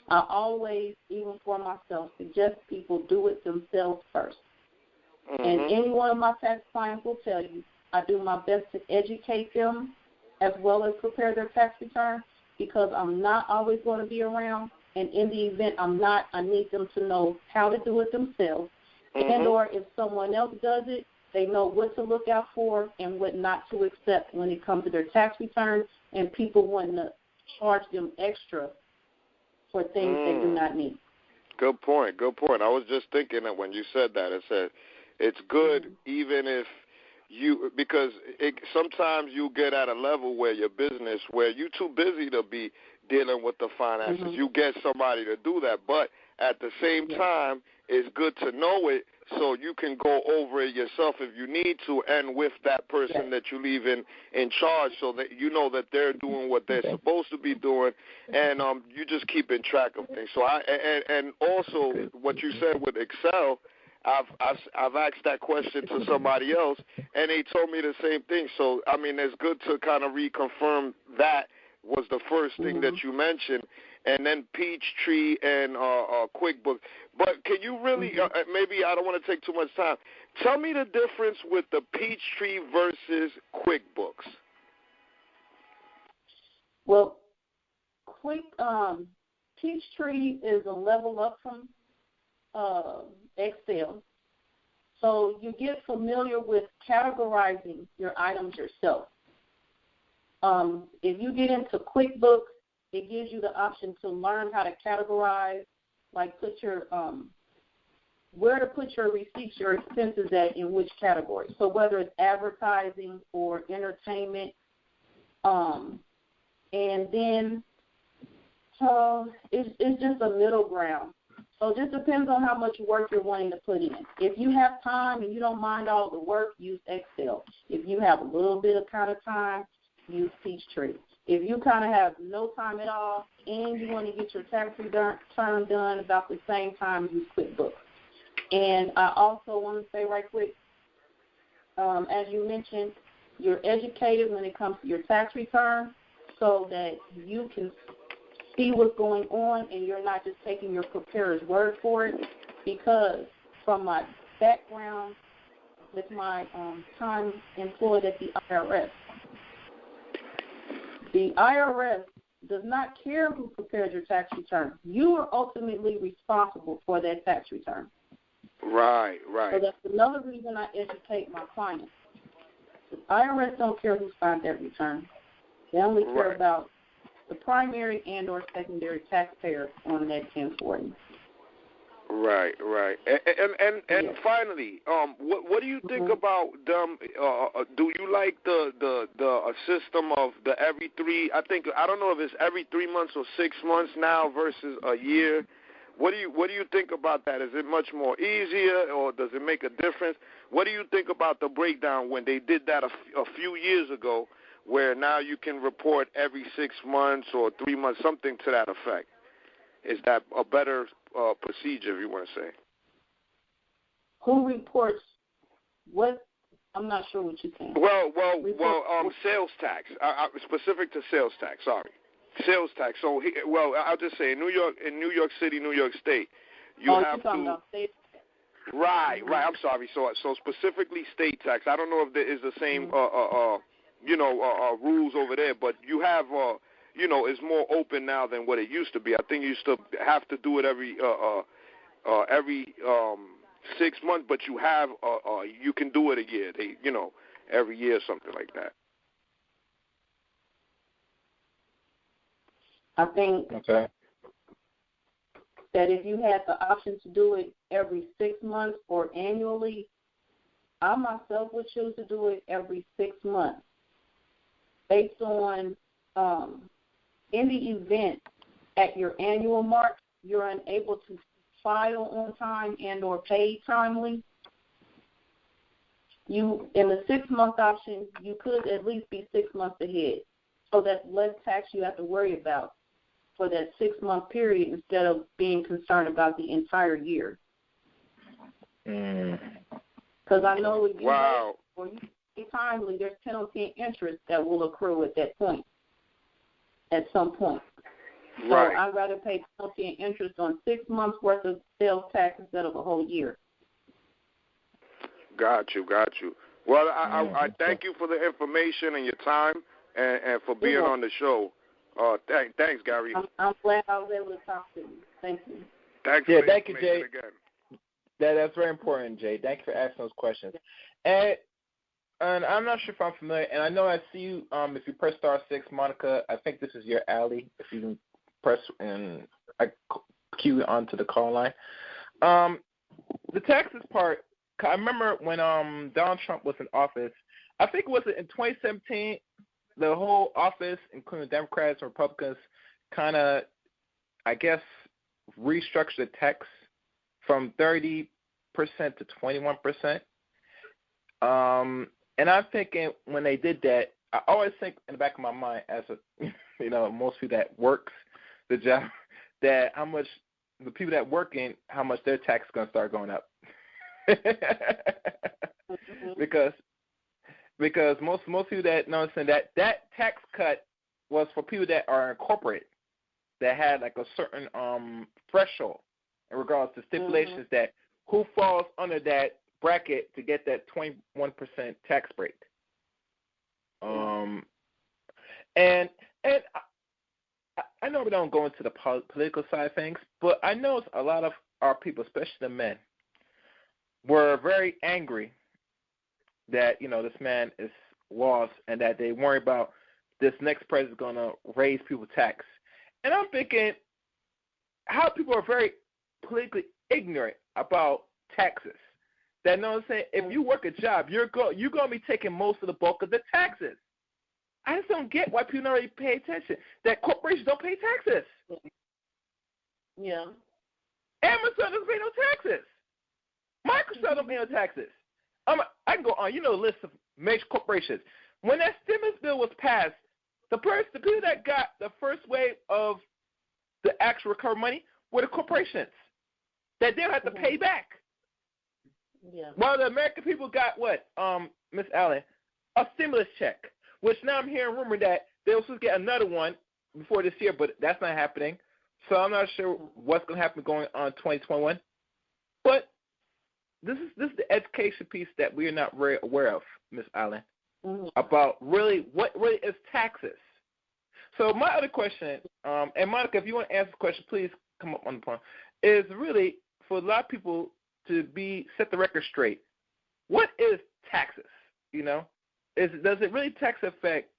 I always, even for myself, suggest people do it themselves first. And any one of my tax clients will tell you I do my best to educate them as well as prepare their tax return because I'm not always going to be around. And in the event I'm not, I need them to know how to do it themselves. And or if someone else does it, they know what to look out for and what not to accept when it comes to their tax returns and people wanting to charge them extra for things they do not need. Good point. I was just thinking that when you said that, it said it's good even if because sometimes you get at a level where your business, where you're too busy to be dealing with the finances. You get somebody to do that, but at the same time, it's good to know it so you can go over it yourself if you need to, and with that person that you leave in charge, so that you know that they're doing what they're supposed to be doing, and you just keeping track of things. So and also what you said with Excel. I've asked that question to somebody else, and they told me the same thing. So, I mean, it's good to kind of reconfirm that was the first thing that you mentioned, and then Peachtree and QuickBooks. But can you really, maybe I don't want to take too much time, tell me the difference with the Peachtree versus QuickBooks. Well, Peachtree is a level up from Excel. So you get familiar with categorizing your items yourself. If you get into QuickBooks, it gives you the option to learn how to categorize, like put your where to put your receipts, your expenses at in which category. So whether it's advertising or entertainment, and then it's just a middle ground. So it just depends on how much work you're wanting to put in. If you have time and you don't mind all the work, use Excel. If you have a little bit of kind of time, use Peachtree. If you kind of have no time at all and you want to get your tax return done about the same time, use QuickBooks. And I also want to say right quick, as you mentioned, you're educated when it comes to your tax return so that you can see what's going on and you're not just taking your preparer's word for it, because from my background with my time employed at the IRS does not care who prepared your tax return. You are ultimately responsible for that tax return. Right. So that's another reason I educate my clients. The IRS don't care who signed that return. They only care about the primary and or secondary taxpayer on that 1040. Right. And finally, what do you think about them? Do you like the system of the every three? I don't know if it's every 3 months or 6 months now versus a year. What do you think about that? Is it much more easier, or does it make a difference? What do you think about the breakdown when they did that a few years ago, where now you can report every 6 months or 3 months, something to that effect? Is that a better procedure, if you want to say? Who reports what? I'm not sure what you're saying. Well, sales tax. Specific to sales tax. Sorry, sales tax. So, I'll just say in New York City, New York State, you have you're talking about state tax. Right. I'm sorry. So specifically state tax. I don't know if there is the same, rules over there, but you have, it's more open now than what it used to be. I think you used to have to do it every 6 months, but you have, you can do it a year. Every year, something like that. I think that if you had the option to do it every 6 months or annually, I myself would choose to do it every 6 months, based on in the event at your annual mark you're unable to file on time and or pay timely. You, in the 6 month option, you could at least be 6 months ahead, so that's less tax you have to worry about for that 6 month period instead of being concerned about the entire year. Because I know if you wait or you pay timely, there's penalty and interest that will accrue at that point, at some point. So I'd rather pay penalty and interest on 6 months worth of sales tax instead of a whole year. Got you. Well, I thank you for the information and your time and for being on the show. Thanks, Gary. I'm glad I was able to talk to you. Thank you. Thanks. Yeah, thank you, Jay. Again. That's very important, Jay. Thank you for asking those questions. And I'm not sure if I'm familiar, and I know I see you. If you press *6, Monica, I think this is your alley. If you can press and I cue you onto the call line. The taxes part. I remember when Donald Trump was in office. I think it was in 2017. The whole office, including Democrats and Republicans, kind of, I guess, restructured the tax from 30% to 21%. And I'm thinking when they did that, I always think in the back of my mind, as most people that works the job, that how much the people that working, how much their tax is going to start going up. because most people that understand that tax cut was for people that are incorporated, that had like a certain threshold in regards to stipulations that who falls under that bracket to get that 21% tax break. And I know we don't go into the political side of things, but I know a lot of our people, especially the men, were very angry that, this man is lost and that they worry about this next president going to raise people's tax. And I'm thinking how people are very politically ignorant about taxes. That if you work a job, you're going to be taking most of the bulk of the taxes. I just don't get why people don't really pay attention. That corporations don't pay taxes. Yeah. Amazon doesn't pay no taxes. Microsoft don't pay no taxes. I can go on. A list of major corporations. When that stimulus bill was passed, the people that got the first wave of the actual recovery money were the corporations that they don't have to pay back. Yeah. While the American people got what, Miss Allen, a stimulus check, which now I'm hearing rumor that they'll supposed to get another one before this year, but that's not happening. So I'm not sure what's going to happen going on 2021. But this is the education piece that we are not very aware of, Miss Allen, about really what really is taxes. So my other question, and Monica, if you want to answer the question, please come up on the point, is really for a lot of people to set the record straight. What is taxes? Does it really tax affect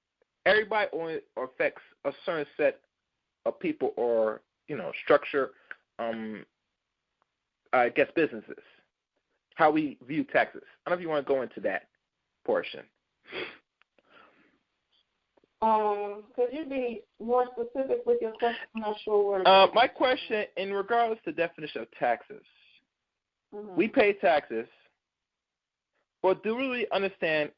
everybody, or affects a certain set of people, or structure businesses, how we view taxes. I don't know if you want to go into that portion. Could you be more specific with your question? I'm not sure where. My question in regards to the definition of taxes. We pay taxes, but do we really understand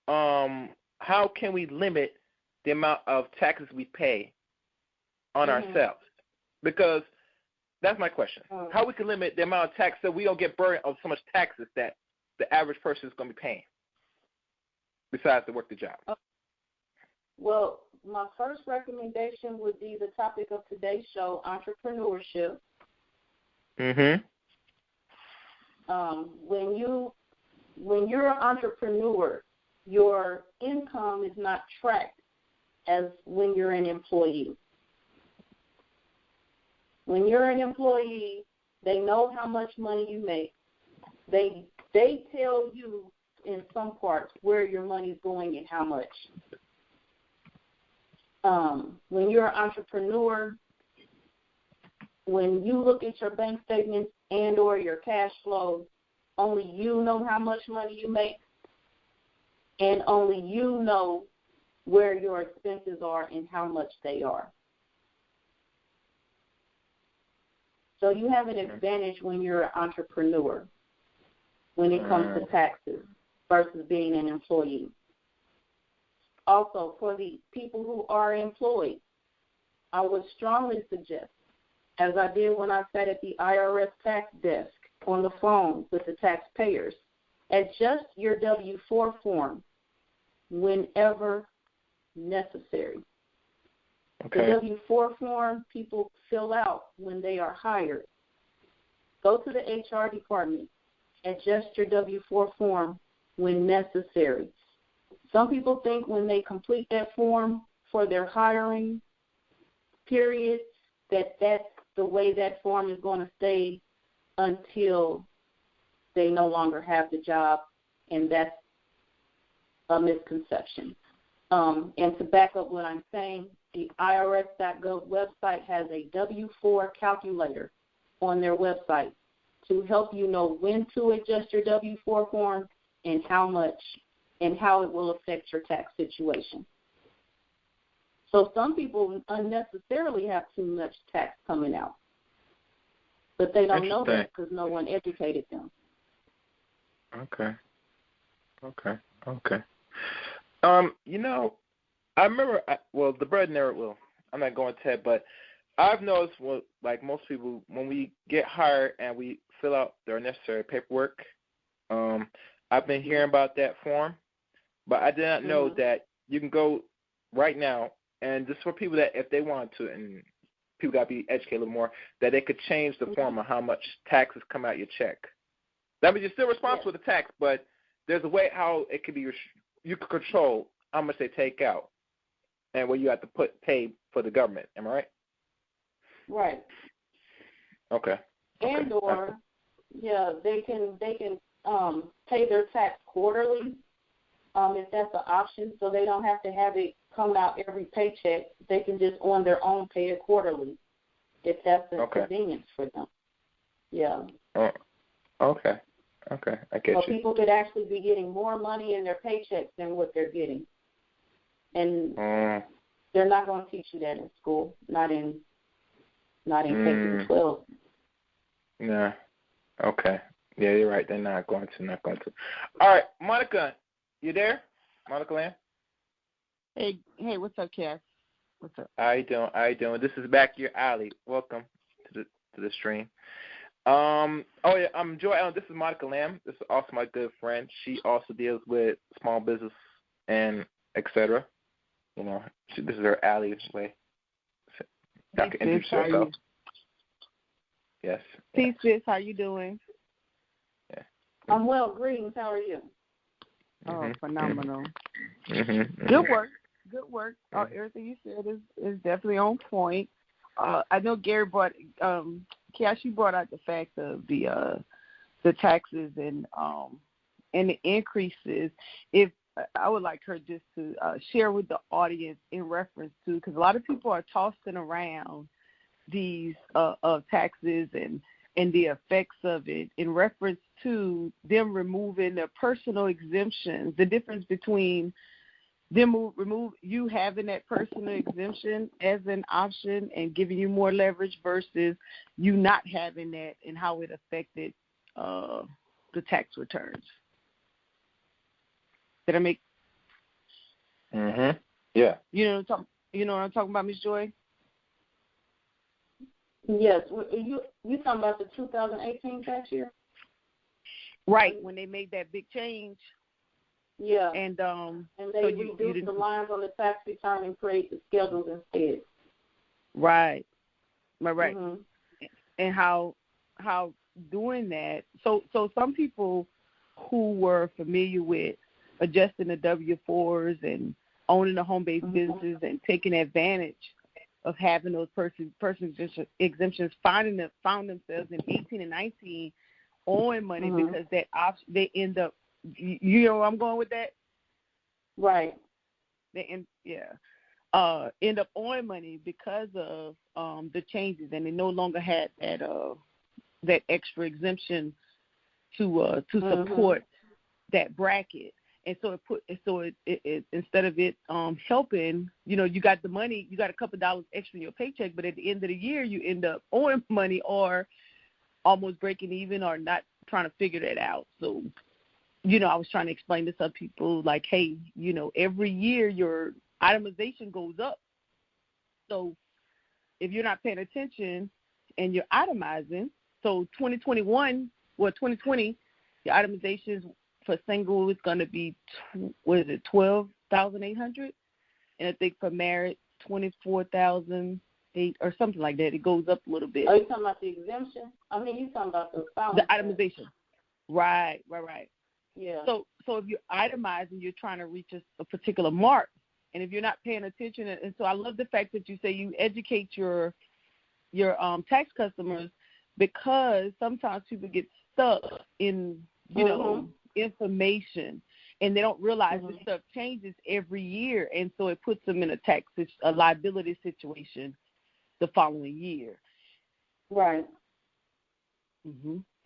how can we limit the amount of taxes we pay on ourselves? Because that's my question. How we can limit the amount of tax so we don't get burdened of so much taxes that the average person is going to be paying besides to work the job? Well, my first recommendation would be the topic of today's show, entrepreneurship. When you're an entrepreneur, your income is not tracked as when you're an employee. When you're an employee, they know how much money you make. They tell you in some parts where your money's going and how much. When you're an entrepreneur, when you look at your bank statements and or your cash flow, only you know how much money you make, and only you know where your expenses are and how much they are. So you have an advantage when you're an entrepreneur when it comes to taxes versus being an employee. Also, for the people who are employed, I would strongly suggest, as I did when I sat at the IRS tax desk on the phone with the taxpayers, adjust your W-4 form whenever necessary. The W-4 form people fill out when they are hired. Go to the HR department, adjust your W-4 form when necessary. Some people think when they complete that form for their hiring period that that's the way that form is going to stay until they no longer have the job, and that's a misconception. And to back up what I'm saying, the IRS.gov website has a W-4 calculator on their website to help you know when to adjust your W-4 form and how much and how it will affect your tax situation. So some people unnecessarily have too much tax coming out, but they don't know that because no one educated them. Okay. I remember, the bread never will. I'm not going to it, but I've noticed, like most people, when we get hired and we fill out their necessary paperwork, I've been hearing about that form, but I did not know that you can go right now, and just for people that if they want to, and people got to be educated a little more, that they could change the form of how much taxes come out your check. That means you're still responsible for the tax, but there's a way how it could be, you can control how much they take out and what you have to pay for the government. Am I right? Right. Okay. And or, they can pay their tax quarterly if that's an option, so they don't have to have it come out every paycheck. They can just on their own pay it quarterly if that's a convenience for them. Yeah. Okay. I get you. So people could actually be getting more money in their paychecks than what they're getting. And they're not going to teach you that in school, not in K-12. Yeah. Okay. Yeah, you're right. They're not going to. All right, Monica, you there? Monica Lamb? Hey, what's up, Cass? What's up? How you doing? This is back your alley. Welcome to the stream. I'm Joy Allen. This is Monica Lamb. This is also my good friend. She also deals with small business and etc. This is her alleyway. Y'all can introduce yourself. Yes. Peace, sis. How you doing? Yeah. I'm well. Greetings. How are you? Oh, phenomenal. Mm-hmm. Good work. Everything you said is definitely on point. I know Gary brought, Cash, you brought out the fact of the taxes and the increases. If I would like her just to share with the audience in reference to, because a lot of people are tossing around these taxes and and the effects of it in reference to them removing their personal exemptions, the difference between them remove you having that personal exemption as an option and giving you more leverage versus you not having that, and how it affected the tax returns. Did I make? Yeah. You know what I'm talking about, Ms. Joy? Yes. You talking about the 2018 tax year? Right, when they made that big change. Yeah. And they so reduced the lines on the tax return and create the schedules instead. Right. Mm-hmm. And how doing that. So some people who were familiar with adjusting the W-4s and owning a home-based businesses and taking advantage of having those person exemptions, found themselves in 18 and 19 owing money because that option, they end up, you know where I'm going with that? Right. They end up owing money because of the changes, and they no longer had that extra exemption to support that bracket. And so it instead of it helping, you got the money, you got a couple dollars extra in your paycheck, but at the end of the year you end up owing money or almost breaking even or not trying to figure that out. So, I was trying to explain to some people like, hey, every year your itemization goes up. So if you're not paying attention and you're itemizing, so 2020, your itemizations for single is going to be, $12,800, and I think for married, $24,008 or something like that. It goes up a little bit. Are you talking about the exemption? I mean, you're talking about the itemization. Right. Yeah. So if you're itemizing, you're trying to reach a particular mark, and if you're not paying attention, and so I love the fact that you say you educate your tax customers, because sometimes people get stuck in information, and they don't realize this stuff changes every year, and so it puts them in a liability situation the following year. Right.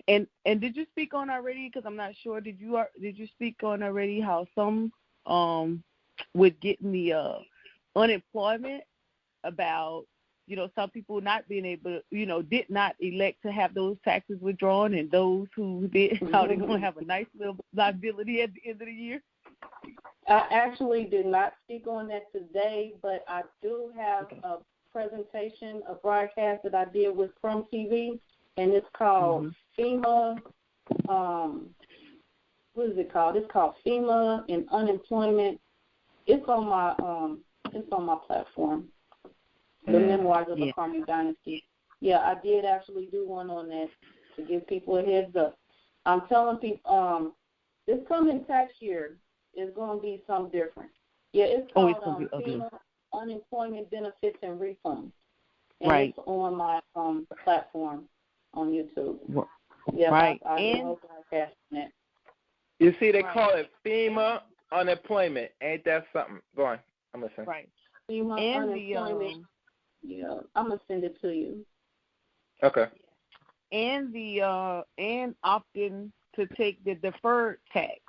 And did you speak on already? Because I'm not sure. Did you speak on already how some with getting the unemployment, about some people not being able to, did not elect to have those taxes withdrawn, and those who did, how they're going to have a nice little liability at the end of the year? I actually did not speak on that today, but I do have a presentation, a broadcast that I did with From TV, and it's called FEMA. What is it called? It's called FEMA and Unemployment. It's on my platform. The Memoirs of the Carmen Dynasty. Yeah, I did actually do one on that to give people a heads up. I'm telling people this coming tax year is going to be something different. Yeah, it's called FEMA Unemployment Benefits and Refunds. And it's on my platform on YouTube. Yeah, right. I hope I cast on that. You see, they call it FEMA Unemployment. Ain't that something? Go on. I'm listening. Right. FEMA and Unemployment. Yeah, I'm gonna send it to you. Okay. And and opting to take the deferred tax,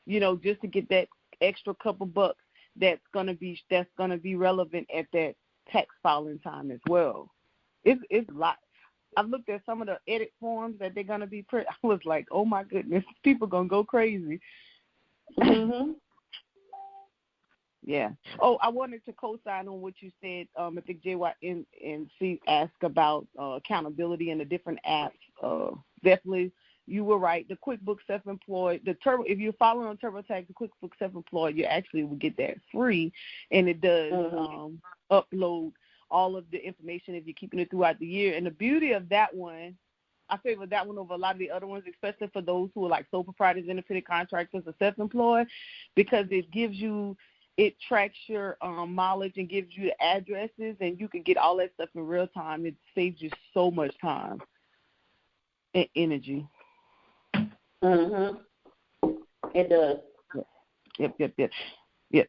just to get that extra couple bucks that's gonna be relevant at that tax filing time as well. It's a lot. I've looked at some of the edit forms that they're gonna be put. I was like, oh my goodness, people gonna go crazy. Yeah. Oh, I wanted to co-sign on what you said. I think JYNC asked about accountability and the different apps. Definitely, you were right. The QuickBooks Self-Employed, if you're following on TurboTax, the QuickBooks Self-Employed, you actually will get that free, and it does upload all of the information if you're keeping it throughout the year. And the beauty of that one, I favor that one over a lot of the other ones, especially for those who are like sole proprietors, independent contractors, or self-employed, because it tracks your mileage and gives you the addresses, and you can get all that stuff in real time. It saves you so much time and energy. It does. Yep.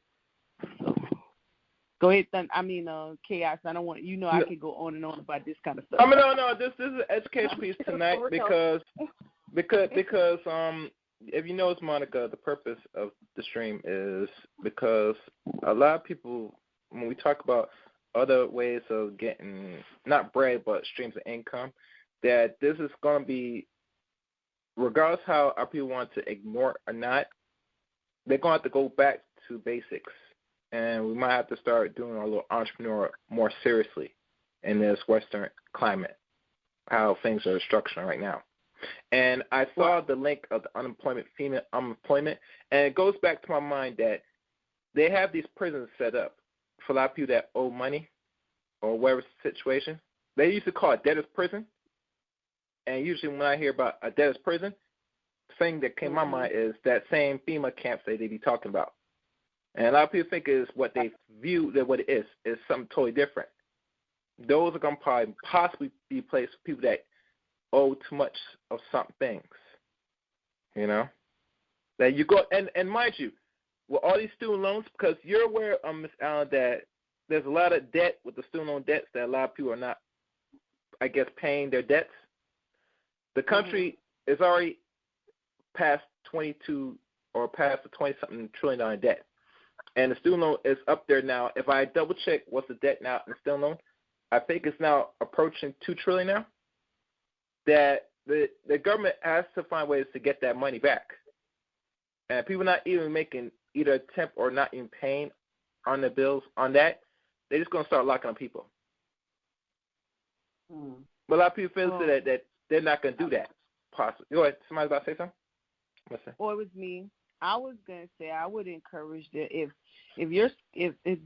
So, Go ahead, Chaos. I don't want I could go on and on about this kind of stuff. No. This is an education piece tonight because if you notice, Monica, the purpose of the stream is because a lot of people, when we talk about other ways of getting not bread but streams of income, that this is going to be, regardless how our people want to ignore it or not, they're going to have to go back to basics. And we might have to start doing our little entrepreneur more seriously in this Western climate, how things are structured right now. And I saw the link of the unemployment, female unemployment, and it goes back to my mind that they have these prisons set up for a lot of people that owe money or whatever situation. They used to call it debtor's prison. And usually when I hear about a debtor's prison, the thing that came to my mind is that same FEMA camps that they be talking about. And a lot of people think is what they view that what it is something totally different. Those are going to possibly be placed for people that owe too much of some things, that you go and mind you, with all these student loans, because you're aware, Ms. Allen, that there's a lot of debt with the student loan debts that a lot of people are not, I guess, paying their debts. The country is already past 22 or past the 20-something $1 trillion debt, and the student loan is up there now. If I double check what's the debt now in the student loan, I think it's now approaching $2 trillion now. That the government has to find ways to get that money back. And people not even making either attempt or not even paying on the bills on that, they're just going to start locking up people. But a lot of people feel that they're not going to do that. Possibly. Go ahead. Somebody about to say something? Well, it was me. I was going to say I would encourage that if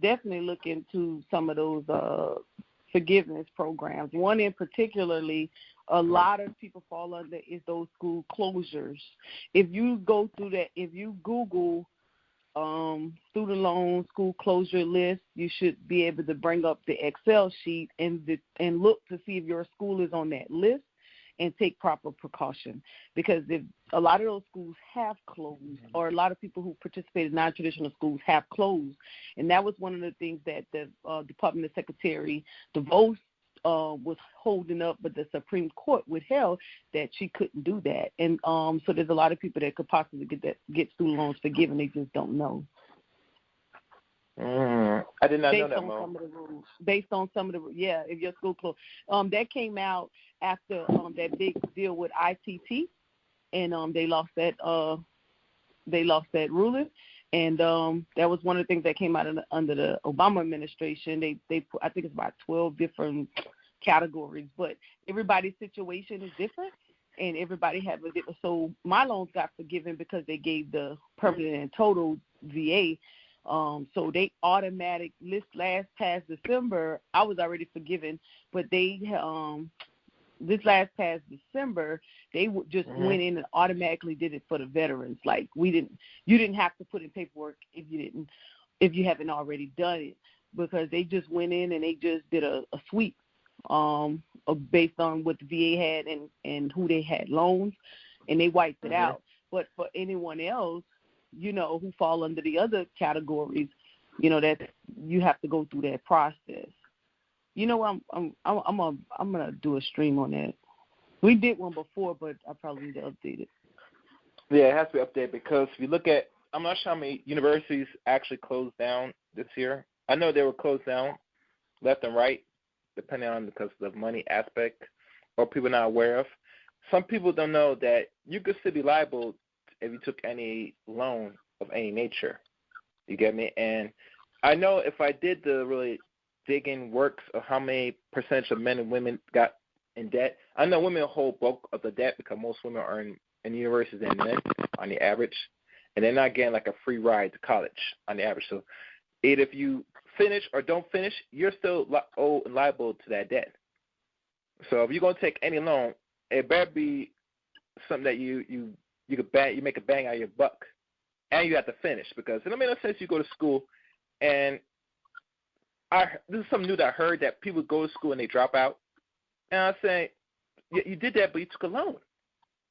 definitely look into some of those forgiveness programs. One in particularly, a lot of people fall under is those school closures. If you go through that, if you Google student loan school closure list, you should be able to bring up the Excel sheet and look to see if your school is on that list and take proper precaution. Because if a lot of those schools have closed, or a lot of people who participate in non-traditional schools have closed, and that was one of the things that the Department of Secretary DeVos was holding up, but the Supreme Court withheld that she couldn't do that. And so there's a lot of people that could possibly get student loans forgiven. They just don't know. I did not know that, Mo. Some of the rules, based on some of the if your school closed. That came out after that big deal with ITT, and they lost that ruling. And that was one of the things that came out under the Obama administration. They put, I think it's about 12 different categories, but everybody's situation is different, and everybody have a different. So my loans got forgiven because they gave the permanent and total VA. So they automatic this past December, I was already forgiven, but they this past December, they just went in and automatically did it for the veterans. Like you didn't have to put in paperwork if you haven't already done it, because they just went in and they just did a sweep based on what the VA had and who they had loans, and they wiped it out. But for anyone else, who fall under the other categories, that you have to go through that process. I'm gonna do a stream on that. We did one before, but I probably need to update it. Yeah, it has to be updated because if you look at, I'm not sure how many universities actually closed down this year. I know they were closed down left and right, depending on because of the money aspect or people not aware of. Some people don't know that you could still be liable if you took any loan of any nature. You get me? And I know if I did the really digging works of how many percentage of men and women got in debt, I know women hold bulk of the debt because most women are in universities than men on the average, and they're not getting like a free ride to college on the average. So either if you finish or don't finish, you're still liable to that debt. So if you're going to take any loan, it better be something that you make a bang out of your buck, and you have to finish, because it don't make no sense you go to school and this is something new that I heard, that people go to school and they drop out. And I say, yeah, you did that, but you took a loan.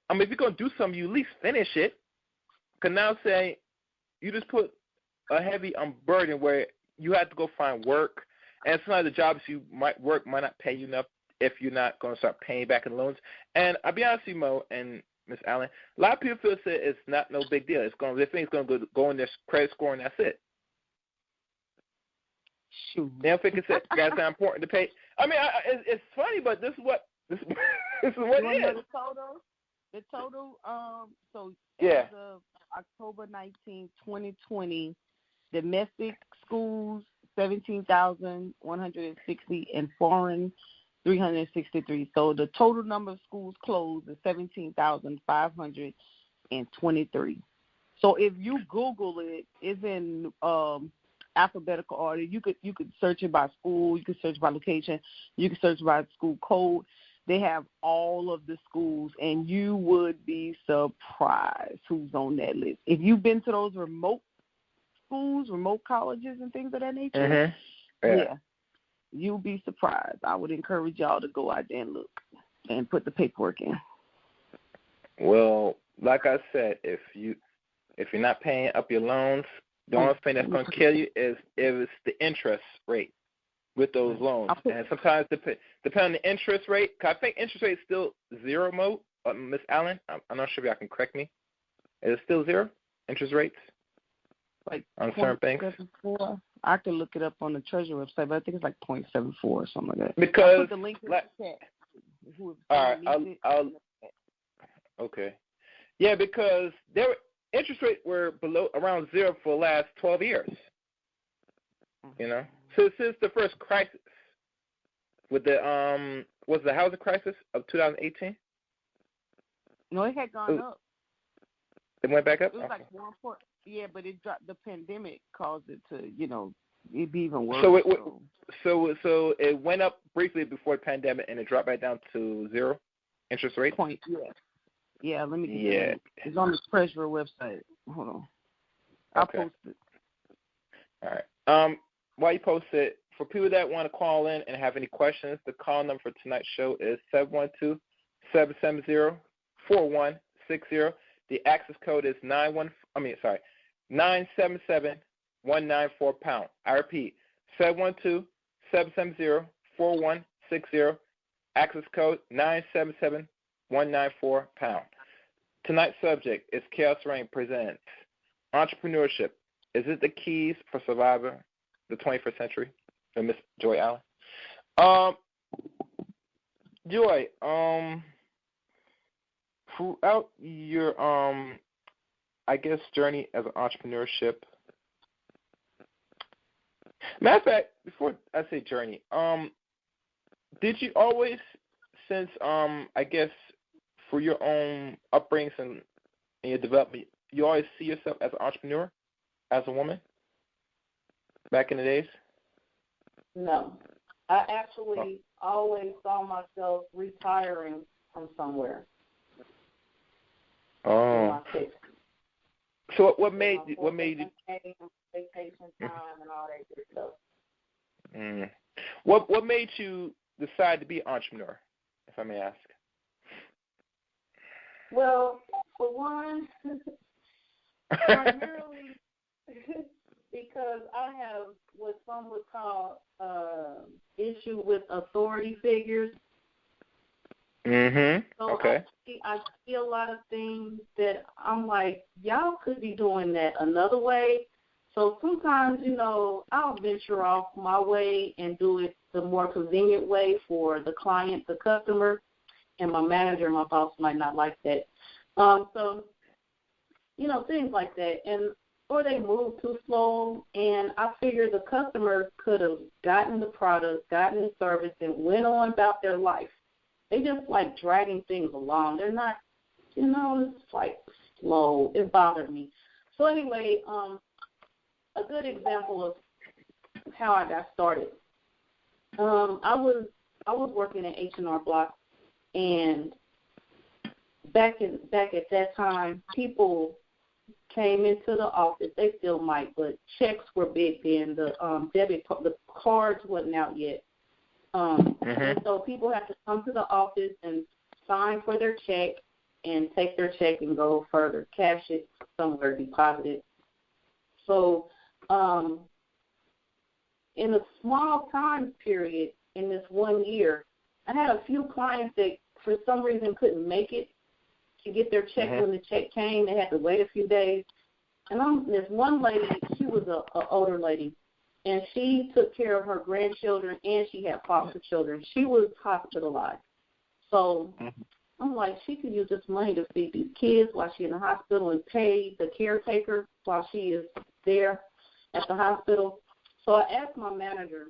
I mean, if you're going to do something, you at least finish it. Because now say you just put a heavy burden where you have to go find work, and sometimes the jobs you might work might not pay you enough if you're not going to start paying back in loans. And I'll be honest with you, Mo and Miss Allen, a lot of people feel that it's not no big deal. They think it's going to go in their credit score and that's it. Shoot. They don't think that's not important to pay. I mean, it's funny, but this is what it is. The total. So yeah. as of October 19, 2020, domestic schools 17,160 and foreign 363. So the total number of schools closed is 17,523. So if you Google it, it's in alphabetical order. You could search it by school, you could search by location, you could search by school code. They have all of the schools, and you would be surprised who's on that list. If you've been to those remote schools, remote colleges, and things of that nature, yeah, you'll be surprised. I would encourage y'all to go out there and look and put the paperwork in. Well, like I said, if you're not paying up your loans, the only thing that's going to kill you is the interest rate with those loans. And sometimes depend on the interest rate. Cause I think interest rate is still zero, Miss Allen. I'm not sure if y'all can correct me. Is it still zero interest rates? Like on certain things? I could look it up on the Treasury website, but I think it's like 0.74 or something like that. Because I'll put the link in the chat. All right, I'll okay. Yeah, because interest rates were around zero for the last 12 years. You know, so since the first crisis with the was the housing crisis of 2018? No, it had gone up. It went back up. It was like 1 point. Yeah, but it dropped. The pandemic caused it to, it'd be even worse. So it went up briefly before the pandemic, and it dropped back down to zero interest rate. Yeah. Let me get the link. It's on the Treasury website. Hold on. I'll post it. All right. While you post it, for people that want to call in and have any questions, the call number for tonight's show is 712-770-4160. The access code is 977-194#. I repeat, 712-770-4160. Access code 977-194#. Tonight's subject is Chaos Reign Presents Entrepreneurship. Is it the keys for surviving the 21st century? By Miss Joy Allen. Joy, throughout your journey as an entrepreneurship. Matter of fact, before I say journey, did you always, since for your own upbringings and your development, you always see yourself as an entrepreneur, as a woman, back in the days? No. I actually always saw myself retiring from somewhere. Oh. So what made you vacation time and all that good stuff. What made you decide to be an entrepreneur, if I may ask? Well, for one, primarily because I have what some would call issue with authority figures. So okay. I see a lot of things that I'm like, y'all could be doing that another way. So sometimes, I'll venture off my way and do it the more convenient way for the client, the customer, and my manager and my boss might not like that. So, things like that. Or they move too slow, and I figure the customer could have gotten the product, gotten the service, and went on about their life. They just like dragging things along. They're not, it's like slow. It bothered me. So anyway, a good example of how I got started. I was working at H&R Block, and back at that time, people came into the office. They still might, but checks were big then. The the cards wasn't out yet. And so people have to come to the office and sign for their check and take their check and go further, cash it somewhere, deposit it. So in a small time period in this 1 year, I had a few clients that for some reason couldn't make it to get their check when the check came. They had to wait a few days. And this one lady, she was an older lady, and she took care of her grandchildren, and she had foster children. She was hospitalized. So I'm like, she could use this money to feed these kids while she's in the hospital and pay the caretaker while she is there at the hospital. So I asked my manager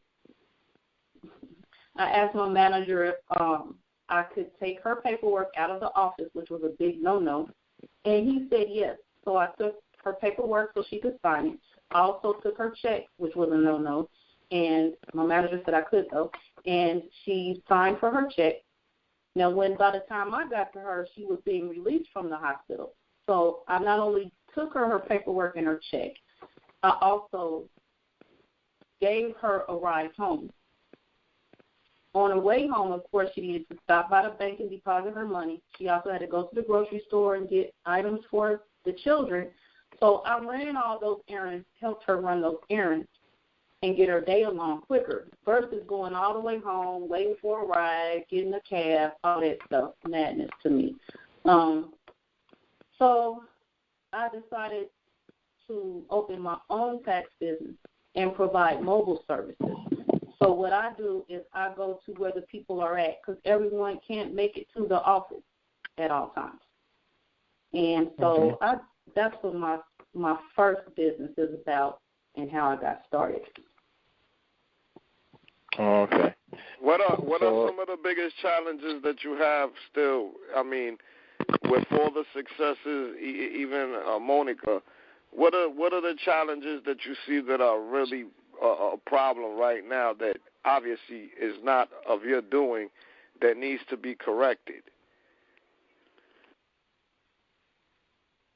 if I could take her paperwork out of the office, which was a big no-no, and he said yes. So I took her paperwork so she could sign it. I also took her check, which was a no-no, and my manager said I could though, and she signed for her check. Now, by the time I got to her, she was being released from the hospital. So I not only took her paperwork and her check, I also gave her a ride home. On her way home, of course, she needed to stop by the bank and deposit her money. She also had to go to the grocery store and get items for the children. So I ran all those errands, helped her run those errands, and get her day along quicker versus going all the way home, waiting for a ride, getting a cab, all that stuff, madness to me. So I decided to open my own tax business and provide mobile services. So what I do is I go to where the people are at because everyone can't make it to the office at all times. And so that's what my first business is about and how I got started. Okay. What are some of the biggest challenges that you have still? I mean, with all the successes, even Monica, what are the challenges that you see that are really a problem right now that obviously is not of your doing that needs to be corrected?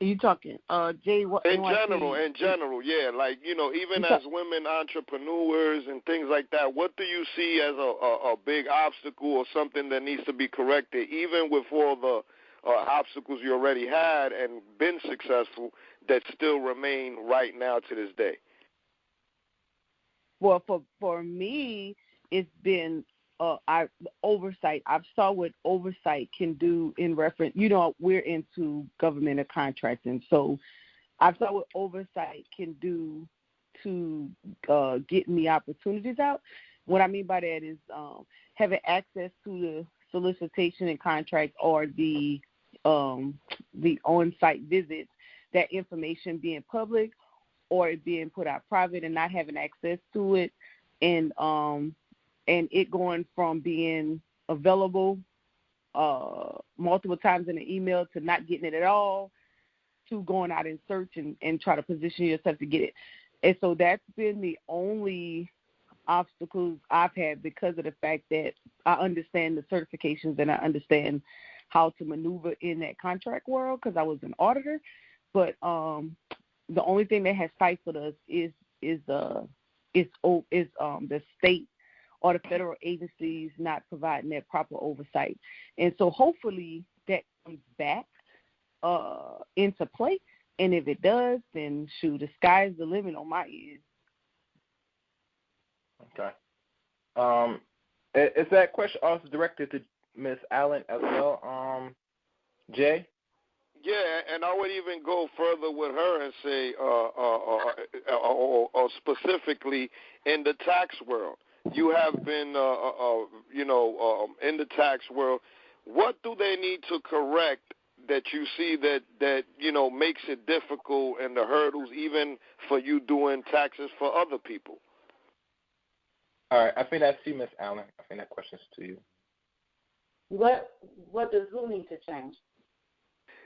Are you talking, Jay? What in general, yeah. Like, even as women entrepreneurs and things like that, what do you see as a big obstacle or something that needs to be corrected, even with all the obstacles you already had and been successful that still remain right now to this day? Well, for me, it's been oversight. I've saw what oversight can do in reference. We're into government and contracting, so I've saw what oversight can do to getting the opportunities out. What I mean by that is having access to the solicitation and contract or the on-site visits, that information being public or it being put out private and not having access to it, and it going from being available multiple times in an email to not getting it at all to going out and search and try to position yourself to get it. And so that's been the only obstacles I've had because of the fact that I understand the certifications and I understand how to maneuver in that contract world because I was an auditor. But the only thing that has stifled us is the state or the federal agencies not providing that proper oversight. And so hopefully that comes back into play. And if it does, then the sky's the limit on my end. Okay. Is that question also directed to Ms. Allen as well, Jay? Yeah, and I would even go further with her and say, or specifically in the tax world. You have been, in the tax world. What do they need to correct that you see that makes it difficult and the hurdles even for you doing taxes for other people? All right, I think that's you, Ms. Allen. I think that question's to you. What does who need to change?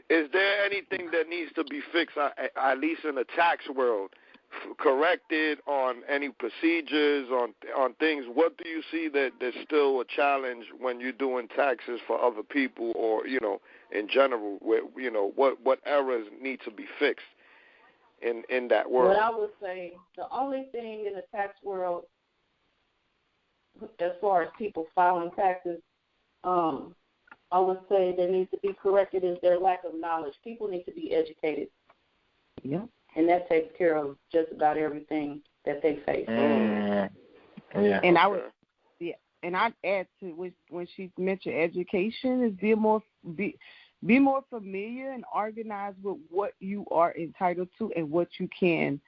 Is there anything that needs to be fixed, at least in the tax world, corrected on any procedures, on things? What do you see that's still a challenge when you're doing taxes for other people or, in general, where, what errors need to be fixed in that world? What I would say, the only thing in the tax world, as far as people filing taxes, I would say that needs to be corrected is their lack of knowledge. People need to be educated. Yeah. And that takes care of just about everything that they face. Yeah. And I would, and I'd add to when she mentioned education is be more familiar and organized with what you are entitled to and what you can,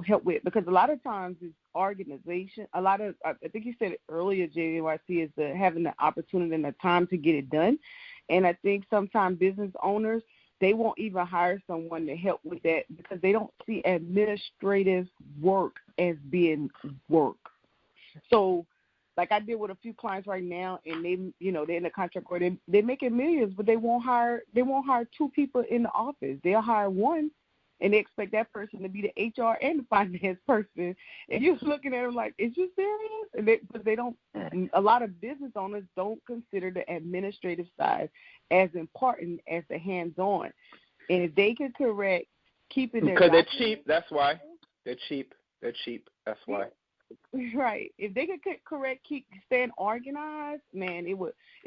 help with. Because a lot of times it's organization. I think you said it earlier, JYC, is having the opportunity and the time to get it done. And I think sometimes business owners, they won't even hire someone to help with that because they don't see administrative work as being work. So, like I did with a few clients right now, and they, they're in a contract where they're making millions, but they won't hire 2 people in the office. They'll hire one, and they expect that person to be the HR and the finance person. And you're looking at them like, is you serious? But they don't. A lot of business owners don't consider the administrative side as important as the hands-on. And if they can correct keeping their because they're cheap, that's why they're cheap. That's why. Right. If they could correct, keep staying organized, man, it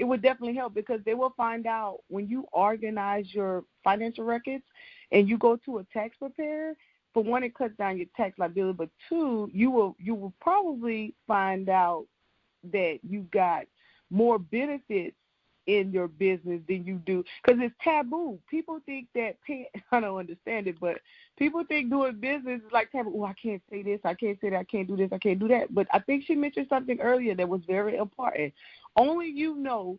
would definitely help because they will find out when you organize your financial records and you go to a tax preparer. For one, it cuts down your tax liability, but 2, you will probably find out that you got more benefits in your business than you do because it's taboo. People think that I don't understand it, but people think doing business is like taboo. Oh, I can't say this, I can't say that, I can't do this, I can't do that. But I think she mentioned something earlier that was very important. Only you know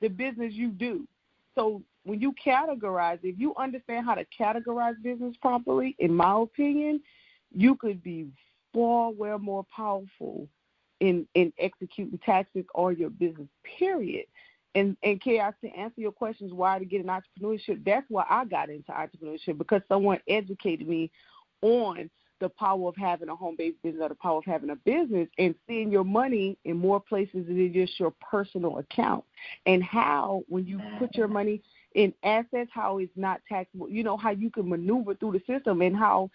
the business you do. So when you categorize, if you understand how to categorize business properly, in my opinion, you could be far more powerful in executing tactics or your business, period. And Chaos, to answer your questions, why to get in entrepreneurship, that's why I got into entrepreneurship, because someone educated me on the power of having a home-based business or the power of having a business and seeing your money in more places than just your personal account, and how when you put your money in assets, how it's not taxable, how you can maneuver through the system and how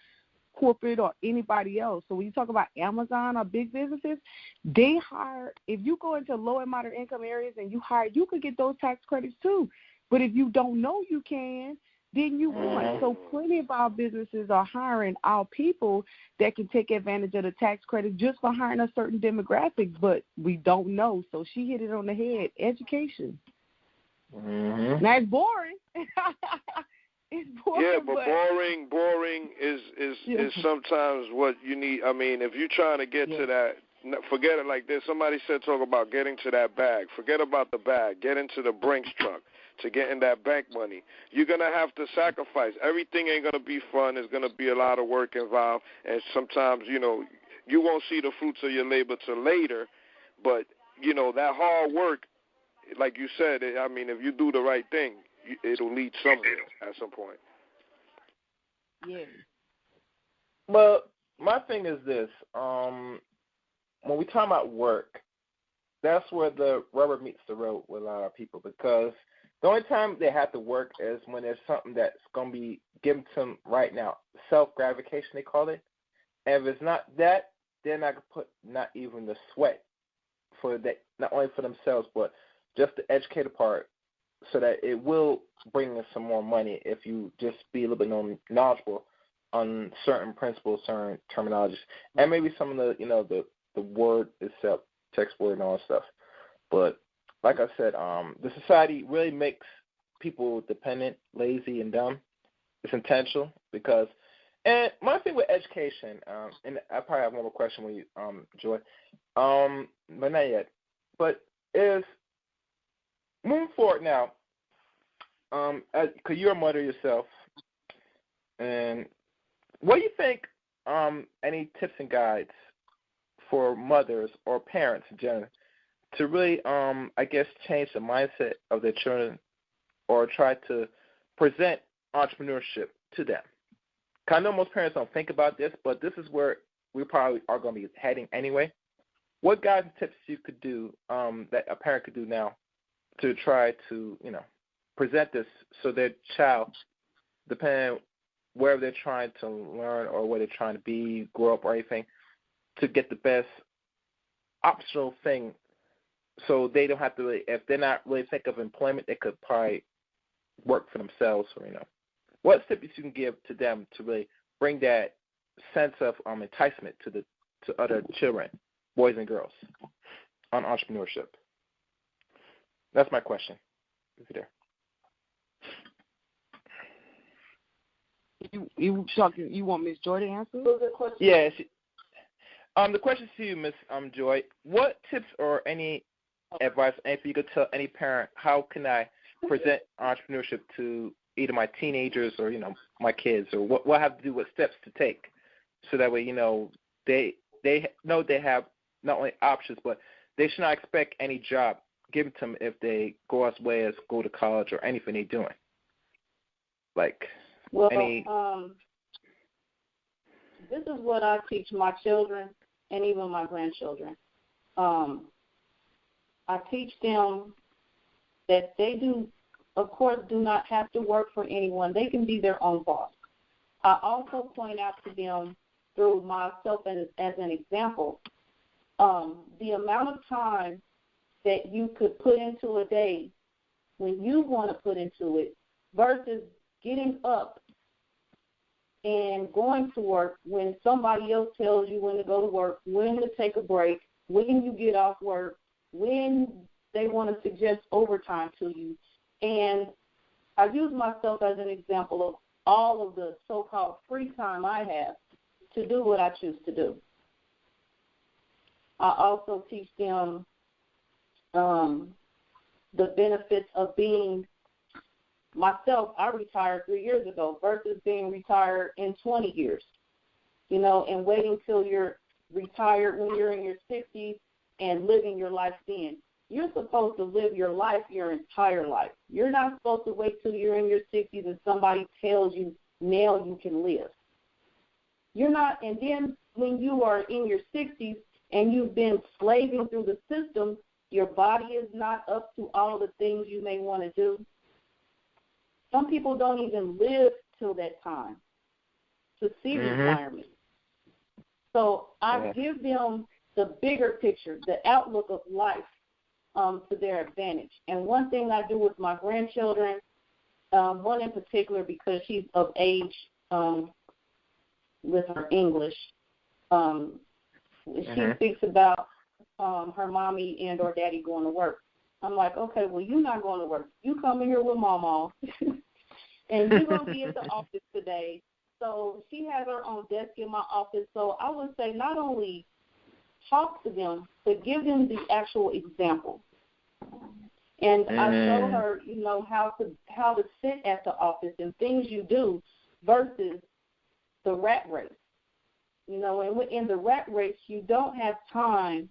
corporate or anybody else. So when you talk about Amazon or big businesses, they hire, if you go into low and moderate income areas and you could get those tax credits too. But if you don't know you can, then you won't. So plenty of our businesses are hiring our people that can take advantage of the tax credit just for hiring a certain demographic, but we don't know. So she hit it on the head. Education. Mm-hmm. Now it's boring. It's boring. Yeah, but boring is sometimes what you need. I mean, if you're trying to get to that, forget it like this. Somebody said talk about getting to that bag. Forget about the bag. Get into the Brinks truck to get in that bank money. You're going to have to sacrifice. Everything ain't going to be fun. There's going to be a lot of work involved. And sometimes, you won't see the fruits of your labor till later. But, that hard work, like you said, I mean, if you do the right thing, it'll lead somewhere at some point. Yeah. Well, my thing is this. When we talk about work, that's where the rubber meets the road with a lot of people, because the only time they have to work is when there's something that's going to be given to them right now. Self-gratification, they call it. And if it's not that, they're not going to put not even the sweat for that, not only for themselves, but just the educated part, so that it will bring in some more money if you just be a little bit knowledgeable on certain principles, certain terminologies, and maybe some of the word itself, text word and all that stuff. But like I said, the society really makes people dependent, lazy, and dumb. It's intentional because, and my thing with education, and I probably have one more question with you, Joy, but not yet, but is moving forward now, because you're a mother yourself, and what do you think, any tips and guides for mothers or parents in general to really, change the mindset of their children or try to present entrepreneurship to them? Because I know most parents don't think about this, but this is where we probably are going to be heading anyway. What guides and tips you could do, that a parent could do now to try to, present this so their child, depending on wherever they're trying to learn or where they're trying to be, grow up or anything, to get the best optional thing, so they don't have to really, if they're not really think of employment, they could probably work for themselves, or what tips you can give to them to really bring that sense of enticement to other children boys and girls on entrepreneurship? That's my question. There. You talking? You want Miss Joy to answer? Yes. The question to you, Miss Joy. What tips or any advice, anything you could tell any parent? How can I present entrepreneurship to either my teenagers or my kids, or what I have to do, what steps to take, so that way they know they have not only options, but they should not expect any job given to them if they go as way as go to college or anything they're doing. This is what I teach my children and even my grandchildren. I teach them that they do not have to work for anyone. They can be their own boss. I also point out to them through myself as an example, the amount of time that you could put into a day when you want to put into it versus getting up and going to work when somebody else tells you when to go to work, when to take a break, when you get off work, when they want to suggest overtime to you. And I use myself as an example of all of the so-called free time I have to do what I choose to do. I also teach them the benefits of being myself. I retired 3 years ago versus being retired in 20 years, and waiting till you're retired when you're in your 60s and living your life then. You're supposed to live your life your entire life. You're not supposed to wait till you're in your 60s and somebody tells you now you can live. You're not, and then when you are in your 60s and you've been slaving through the system, your body is not up to all the things you may want to do. Some people don't even live till that time to see retirement. So I give them the bigger picture, the outlook of life to their advantage. And one thing I do with my grandchildren, one in particular because she's of age with her English, she speaks about her mommy and or daddy going to work. I'm like, okay, well, you're not going to work. You come in here with Mama, and you're going to be at the office today. So she has her own desk in my office. So I would say not only talk to them, but give them the actual example. And I show her, how to sit at the office and things you do versus the rat race. And in the rat race, you don't have time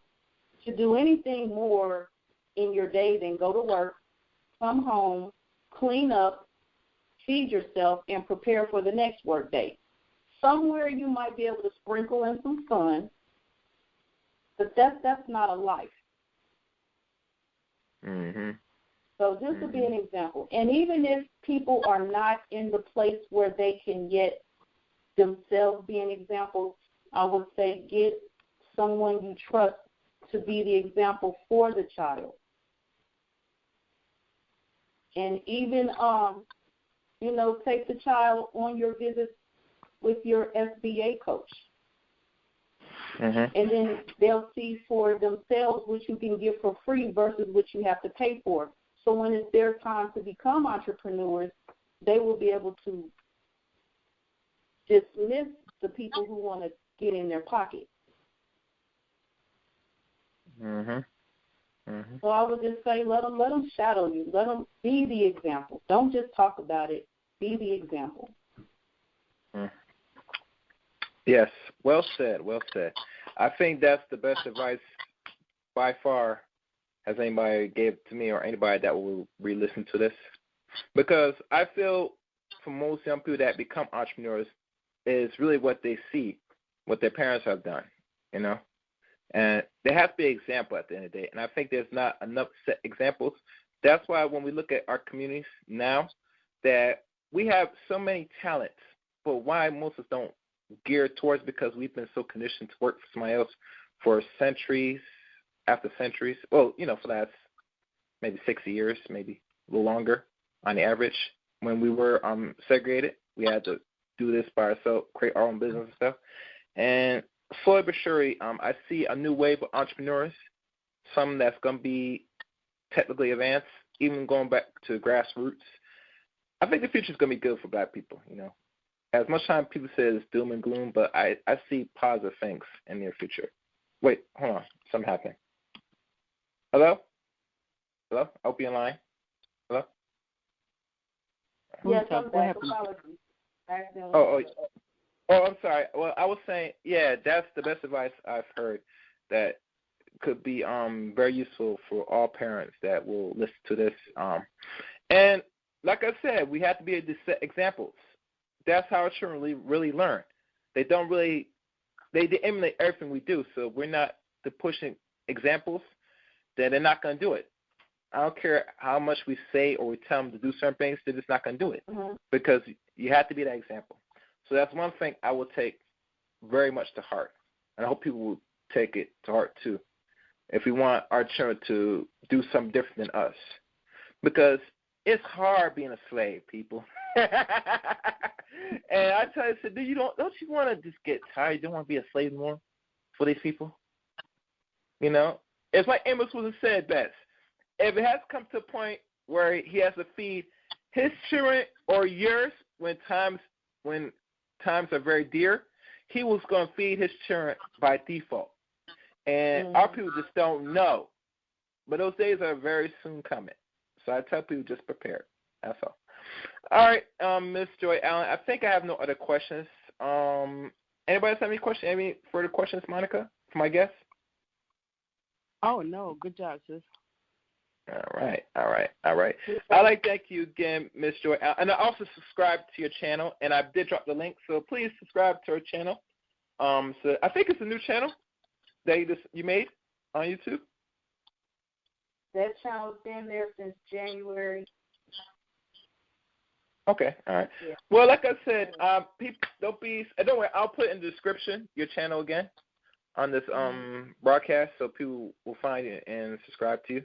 to do anything more in your day than go to work, come home, clean up, feed yourself, and prepare for the next work day. Somewhere you might be able to sprinkle in some fun, but that's not a life. So this would be an example. And even if people are not in the place where they can yet themselves be an example, I would say get someone you trust to be the example for the child. And even, take the child on your visits with your SBA coach. And then they'll see for themselves what you can get for free versus what you have to pay for. So when it's their time to become entrepreneurs, they will be able to dismiss the people who want to get in their pocket. So I would just say let them shadow you. Let them be the example. Don't just talk about it. Be the example. Yes, well said, well said. I think that's the best advice by far has anybody gave to me or anybody that will re-listen to this. Because I feel for most young people that become entrepreneurs is really what they see, what their parents have done, And there has to be an example at the end of the day. And I think there's not enough set examples. That's why when we look at our communities now, that we have so many talents, but why most of us don't gear towards, because we've been so conditioned to work for somebody else for centuries after centuries. Well, for the last maybe 60 years, maybe a little longer on the average. When we were segregated, we had to do this by ourselves, create our own business and stuff. And slowly but surely, I see a new wave of entrepreneurs, some that's going to be technically advanced, even going back to grassroots. I think the future is going to be good for Black people, you know. As much time people say it's doom and gloom, but I see positive things in the near future. Wait, hold on. Something happened. Hello? Hello? I'll be in line. Hello? Yes, What I'm back. happened? Apologies. Oh, I'm sorry. Well, I was saying, yeah, that's the best advice I've heard that could be very useful for all parents that will listen to this. And like I said, we have to be examples. That's how our children really learn. They emulate everything we do. So we're not pushing examples, then they're not going to do it. I don't care how much we say or we tell them to do certain things, they're just not going to do it because you have to be that example. So that's one thing I will take very much to heart, and I hope people will take it to heart too, if we want our children to do something different than us, because it's hard being a slave, people. And I tell you, I said, don't you want to just get tired? You don't want to be a slave more for these people? You know, it's like Amos would have said best. If it has come to a point where he has to feed his children or yours when times are very dear, he was going to feed his children by default. And our people just don't know. But those days are very soon coming. So I tell people just prepare. That's all. All right, Ms. Joy Allen, I think I have no other questions. Anybody else have any questions? Any further questions, Monica, for my guest? Oh, no. Good job, sis. All right. I'd like to thank you again, Ms. Joy Allen. And I also subscribe to your channel, and I did drop the link, so please subscribe to her channel. So I think it's a new channel that you made on YouTube. That channel's been there since January. Okay, all right. Yeah. Well, like I said, people don't worry. I'll put in the description your channel again on this broadcast, so people will find it and subscribe to you.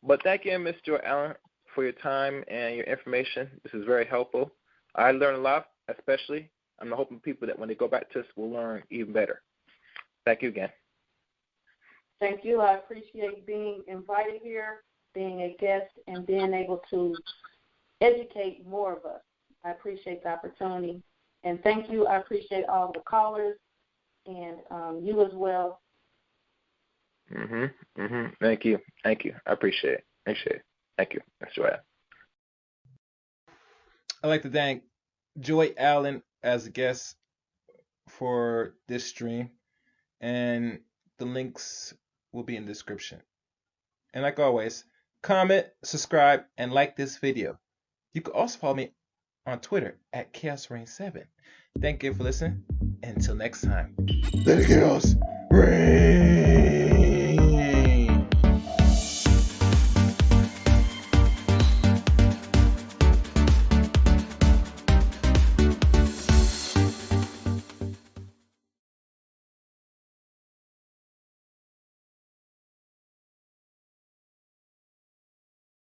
But thank you, Ms. Joy Allen, for your time and your information. This is very helpful. I learned a lot, especially. I'm hoping people that when they go back to this will learn even better. Thank you again. Thank you. I appreciate being invited here, being a guest, and being able to educate more of us. I appreciate the opportunity. And thank you. I appreciate all the callers and you as well. Thank you. I appreciate it. Thank you, Ms. Joy Allen. I'd like to thank Joy Allen as a guest for this stream, and the links will be in the description. And like always, comment, subscribe, and like this video. You can also follow me on Twitter at ChaosReign7. Thank you for listening. Until next time. Let it chaos reign.